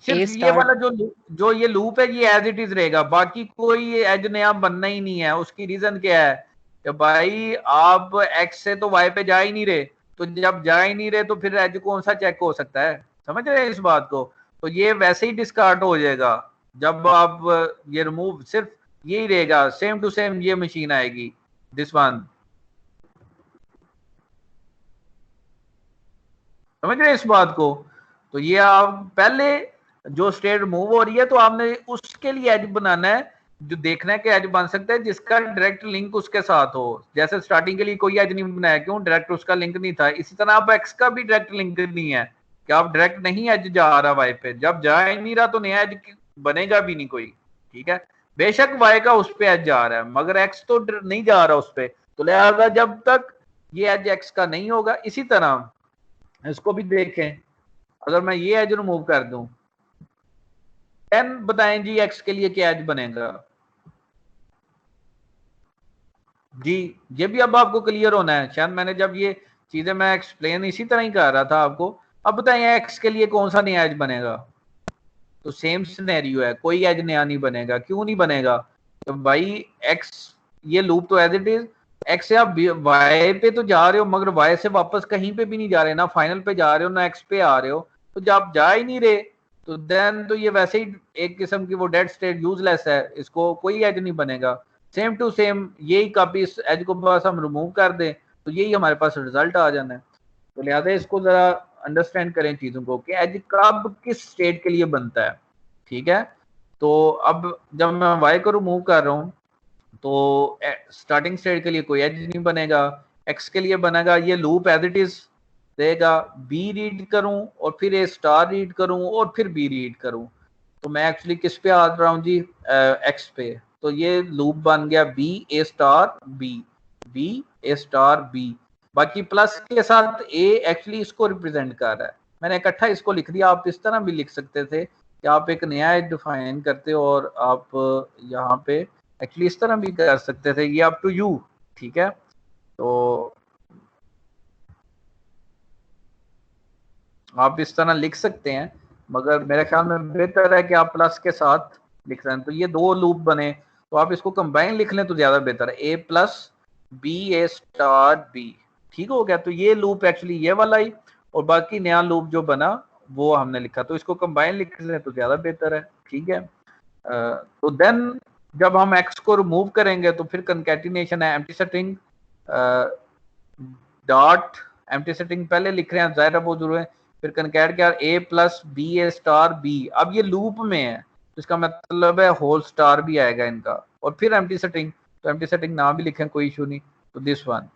सिर्फ ये वाला जो ये लूप है ये एज इट इज रहेगा, बाकी कोई एज नया बनना ही नहीं है। उसकी रीजन क्या है कि भाई आप एक्स से तो वाई पे जा ही नहीं रहे, तो जब जा ही नहीं रहे तो फिर एज कौन सा चेक हो सकता है? समझ रहे हैं इस बात को? तो ये वैसे ही डिस्कार्ड हो जाएगा जब आप ये रिमूव, सिर्फ यही रहेगा, सेम टू सेम ये मशीन आएगी दिस वन। समझ रहे हैं इस बात को? तो ये आप पहले जो स्टेट रिमूव हो रही है तो आपने उसके लिए एज बनाना है, जो देखना है कि एज बन सकता है जिसका डायरेक्ट लिंक उसके साथ हो। जैसे स्टार्टिंग के लिए कोई एज नहीं बनाया, क्यों? डायरेक्ट उसका लिंक नहीं था। इसी तरह आप एक्स का भी डायरेक्ट लिंक नहीं है, कि आप डायरेक्ट नहीं एज जा रहा वाई पे, जब जा ही नहीं रहा तो नया एज बनेगा भी नहीं कोई, ठीक है। बेशक वाई का उस पे एज जा रहा है मगर एक्स तो नहीं जा रहा उस पे, तो लिहाजा जब तक ये एज एक्स का नहीं होगा। इसी तरह इसको भी देखें, अगर मैं ये एज रिमूव कर दूं 10 बताएं जी एक्स के लिए क्या एज बनेगा जी। ये भी अब आपको क्लियर होना है, शायद मैंने जब ये चीजें मैं एक्सप्लेन इसी तरह ही कर रहा था आपको। अब बताएं एक्स के लिए कौन सा नया एज बनेगा, तो सेम सिनेरियो है, कोई एज नया नहीं बनेगा। क्यों नहीं बनेगा, तो भाई एक्स ये लूप तो एज इट इज, एक्स से आप वाई पे तो जा रहे हो मगर वाई से वापस कहीं पे भी नहीं जा रहे, ना फाइनल पे जा रहे हो ना एक्स पे आ रहे हो, तो जब आप जा ही नहीं रहे तो देन तो ये वैसे ही एक किस्म की वो डेड स्टेट यूजलेस है, इसको कोई एज नहीं बनेगा। सेम टू सेम यही कॉपी इस एज को बस हम रिमूव कर दें तो यही हमारे पास रिजल्ट आ जाना है। तो लिहाजा इसको जरा अंडरस्टैंड करें चीजों को कि एज कब किस स्टेट के लिए बनता है, ठीक है। तो अब जब मैं वाई को रिमूव कर रहा हूँ तो स्टार्टिंग स्टेट के लिए कोई एज नहीं बनेगा, एक्स के लिए बनेगा ये लूप एज इट इज देगा, बी रीड करूं और फिर ए स्टार रीड करूं और फिर बी रीड करूं, तो मैं एक्चुअली किस पे आ रहा हूँ जी, एक्स पे। तो ये लूप बन गया बी ए स्टार बी, बी ए स्टार बी। बाकी प्लस के साथ ए एक्चुअली इसको रिप्रेजेंट कर रहा है, मैंने इकट्ठा इसको लिख दिया। आप इस तरह भी लिख सकते थे कि आप एक नया एज डिफाइन करते हो और आप यहाँ पे एक्चुअली इस तरह भी कर सकते थे, ये अप टू यू, ठीक है। तो आप इस तरह लिख सकते हैं मगर मेरे ख्याल में बेहतर है कि आप प्लस के साथ लिख रहे हैं। तो ये दो लूप बने तो आप इसको कंबाइन लिख लें तो ज्यादा बेहतर है, ए प्लस बी ए स्टार बी, ठीक हो गया। तो ये लूप एक्चुअली ये वाला ही, और बाकी नया लूप जो बना वो हमने लिखा, तो इसको कंबाइन लिख लें तो ज्यादा बेहतर है, ठीक है। तो देन जब हम एक्स को रिमूव करेंगे तो फिर कंकैटिनेशन है, empty setting dot empty setting पहले लिख रहे हैं जाहिर वो जरूर है, फिर कंकैट क्या ए प्लस बी ए स्टार बी। अब ये लूप में है तो इसका मतलब है होल स्टार भी आएगा इनका, और फिर एम्प्टी सेटिंग, तो एम्प्टी सेटिंग ना भी लिखें कोई इशू नहीं। तो दिस वन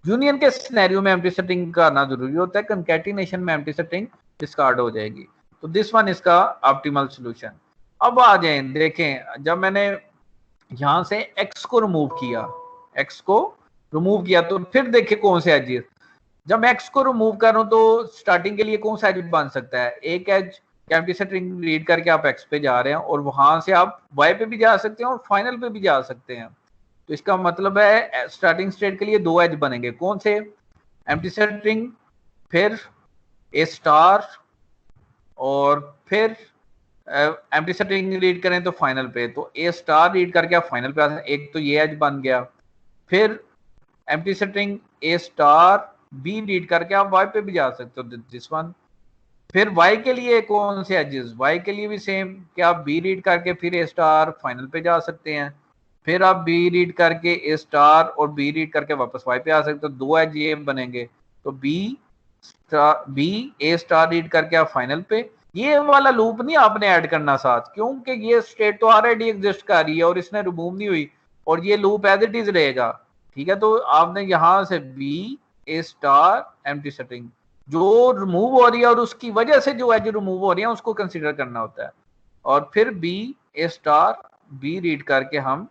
यूनियन के सिनेरियो में एम्प्टी सेटिंग का आना जरूरी होता है, कंकैटिनेशन में एम्प्टी सेटिंग डिस्कार्ड हो जाएगी। तो दिस वन इसका ऑप्टिमल सॉल्यूशन। अब आ जाए देखें, जब मैंने यहां से x को रिमूव किया, x को रिमूव किया तो फिर देखे कौन से एजेस, जब मैं x को रिमूव कर रहा हूं तो स्टार्टिंग के लिए कौन सा एज बन सकता है, एक एज एम्प्टी सेटिंग रीड करके आप x पे जा रहे हैं और वहां से आप y पे भी जा सकते हैं और फाइनल पे भी जा सकते हैं। तो इसका मतलब है स्टार्टिंग स्टेट के लिए दो एज बनेंगे, कौन से, एम्प्टी सेटिंग फिर ए स्टार और फिर एम्प्टी सेटिंग रीड करें तो फाइनल पे, तो ए स्टार रीड करके आप फाइनल पे आते हैं, एक तो ये एज बन गया। फिर एम्प्टी सेटिंग ए स्टार बी रीड करके आप वाई पे भी जा सकते हो, दिस वन। फिर वाई के लिए कौन से एजेस, वाई के लिए भी सेम कि आप बी रीड करके फिर ए स्टार फाइनल पे जा सकते हैं, फिर आप बी रीड करके ए स्टार और बी रीड करके वापस वाई पे आ सकते हो, दो एज ये बनेंगे। तो बी ए स्टार रीड करके आप फाइनल पे, ये वाला लूप नहीं आपने ऐड करना साथ, क्योंकि ये स्टेट तो ऑलरेडी एग्जिस्ट कर रही है और इसने रिमूव नहीं हुई और ये लूप एज इट इज रहेगा, ठीक है। तो आपने यहां से बी ए स्टार एम्प्टी सेटिंग जो रिमूव हो रही है और उसकी वजह से जो एज रिमूव हो रही है उसको कंसीडर करना होता है, और फिर बी ए स्टार बी रीड करके हम,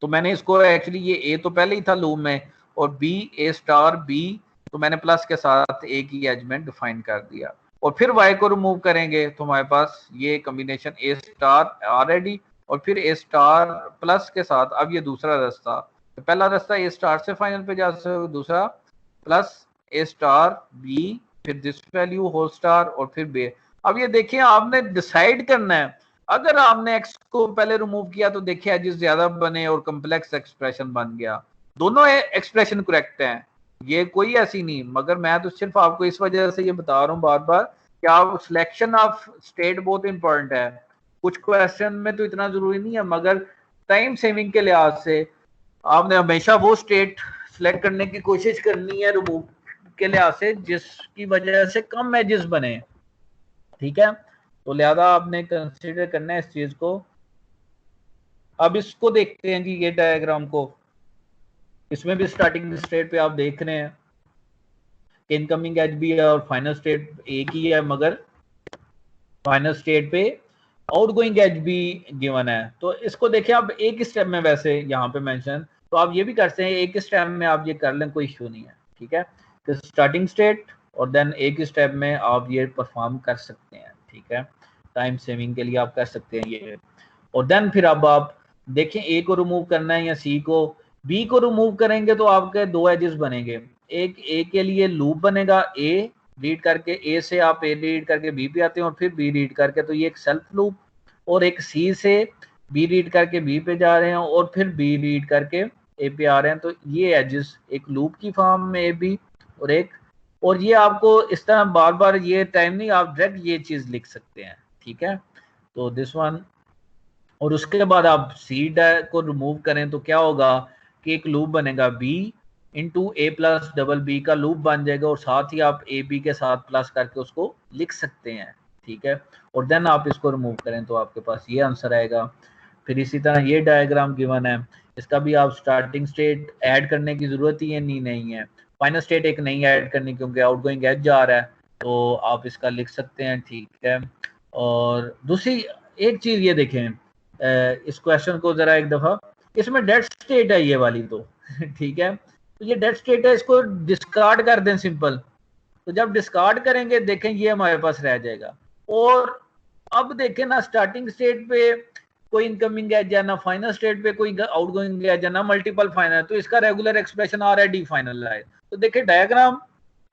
तो मैंने इसको एक्चुअली ये ए तो पहले ही था लूप में और बी ए स्टार बी, तो मैंने प्लस के साथ एक ही एज में डिफाइन कर दिया। और फिर y को रिमूव करेंगे तो हमारे पास ये कॉम्बिनेशन ए स्टार ऑलरेडी और फिर ए स्टार प्लस के साथ, अब ये दूसरा रास्ता, तो पहला रास्ता ए स्टार से फाइनल पे जा सकते हो, दूसरा प्लस ए स्टार बी फिर दिस वैल्यू होल स्टार और फिर बे। अब ये देखिए आपने डिसाइड करना है, अगर आपने एक्स को पहले रिमूव किया तो देखिए एजेस ज्यादा बने और कॉम्प्लेक्स एक्सप्रेशन बन गया, दोनों एक्सप्रेशन करेक्ट हैं, ये कोई ऐसी नहीं, मगर मैं तो सिर्फ आपको इस वजह से ये बता रहा हूँ बार बार कि आप सिलेक्शन ऑफ स्टेट बहुत इंपॉर्टेंट है। कुछ क्वेश्चन में तो इतना जरूरी नहीं है मगर टाइम सेविंग के लिहाज से आपने हमेशा वो स्टेट सिलेक्ट करने की कोशिश करनी है रिमूव के लिहाज से जिसकी वजह से कम एजेस बने, ठीक है। तो लिहाजा आपने कंसीडर करना है इस चीज को। अब इसको देखते हैं जी, ये डायग्राम को, इसमें भी स्टार्टिंग स्टेट पे आप देख रहे हैं कि इनकमिंग एज भी है और फाइनल स्टेट एक ही है, मगर फाइनल स्टेट पे आउटगोइंग एज भी गिवन है। तो इसको देखिए आप एक स्टेप में, वैसे यहाँ पे मेंशन, तो आप ये भी कर सकते हैं एक स्टेप में आप ये कर लें, कोई इशू नहीं है, ठीक है। तो स्टार्टिंग स्टेट और देन एक स्टेप में आप ये परफॉर्म कर सकते हैं, ठीक है। टाइम सेविंग के लिए आप कर सकते हैं ये। और देन फिर अब आप देखें ए को रिमूव करना है या सी को। बी को रिमूव करेंगे तो आपके दो एजेस बनेंगे, एक ए के लिए लूप बनेगा, ए रीड करके, ए से आप ए रीड करके बी पे आते हैं और फिर बी रीड करके, तो ये एक सेल्फ लूप। और एक सी से बी रीड करके बी पे जा रहे हैं और फिर बी रीड करके ए पे आ रहे हैं, तो ये एजेस एक लूप की फॉर्म में ए बी और एक, और ये आपको इस तरह बार बार ये टाइम नहीं, आप डायरेक्ट ये चीज लिख सकते हैं, ठीक है। तो दिस वन, और उसके बाद आप सी को रिमूव करें तो क्या होगा कि एक लूप बनेगा बी इंटू ए प्लस डबल बी का लूप बन जाएगा, और साथ ही आप ए बी के साथ प्लस करके उसको लिख सकते हैं, ठीक है। और देन आप इसको रिमूव करें तो आपके पास ये आंसर आएगा। फिर इसी तरह ये डायग्राम गिवन है, इसका भी आप स्टार्टिंग स्टेट ऐड करने की जरूरत ही है नहीं है, फाइनल स्टेट एक नहीं ऐड करनी क्योंकि आउटगोइंग एज जा रहा है, तो आप इसका लिख सकते हैं, ठीक है। और दूसरी एक चीज ये देखें, इस क्वेश्चन को जरा एक दफा, इसमें डेड स्टेट है ये वाली तो ठीक है, तो ये डेड स्टेट है, इसको डिस्कार्ड कर दें सिंपल। तो जब डिस्कार्ड करेंगे देखें ये हमारे पास रह जाएगा। और अब देखें ना, स्टार्टिंग स्टेट पे कोई इनकमिंग एज है ना, फाइनल स्टेट पे कोई आउटगोइंग एज है ना, मल्टीपल फाइनल, तो इसका रेगुलर एक्सप्रेशन आ रहा है डी फाइनल है। तो देखिए डायग्राम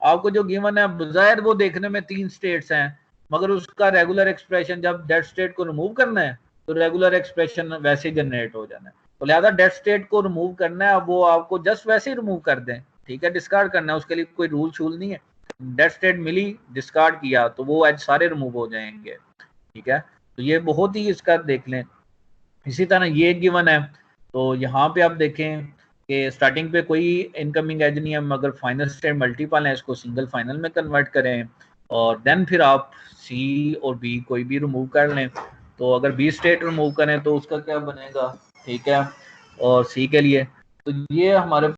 आपको जो गिवन है, बजाय वो देखने में 3 स्टेट्स हैं, मगर उसका रेगुलर एक्सप्रेशन जब डेड स्टेट को रिमूव करना है तो रेगुलर एक्सप्रेशन वैसे ही जनरेट हो जाना है। तो लिहाजा डेड स्टेट को रिमूव करना है, वो आपको जस्ट वैसे ही रिमूव कर दें, ठीक है। डिस्कार्ड करना है, उसके लिए कोई रूल शूल नहीं है। डेड स्टेट मिली, डिस्कार्ड किया, तो वो एज सारे रिमूव हो जाएंगे, ठीक है। तो ये बहुत ही इसका देख लें। इसी तरह ये गिवन है, तो यहाँ पे आप देखें कि स्टार्टिंग पे कोई इनकमिंग एज नहीं है, मगर फाइनल स्टेट मल्टीपल है, इसको सिंगल फाइनल में कन्वर्ट करें, और देन फिर आप सी और बी कोई भी रिमूव कर लें। तो अगर बी स्टेट रिमूव करें तो उसका क्या बनेगा, ठीक है। और सी के लिए तो ये हमारे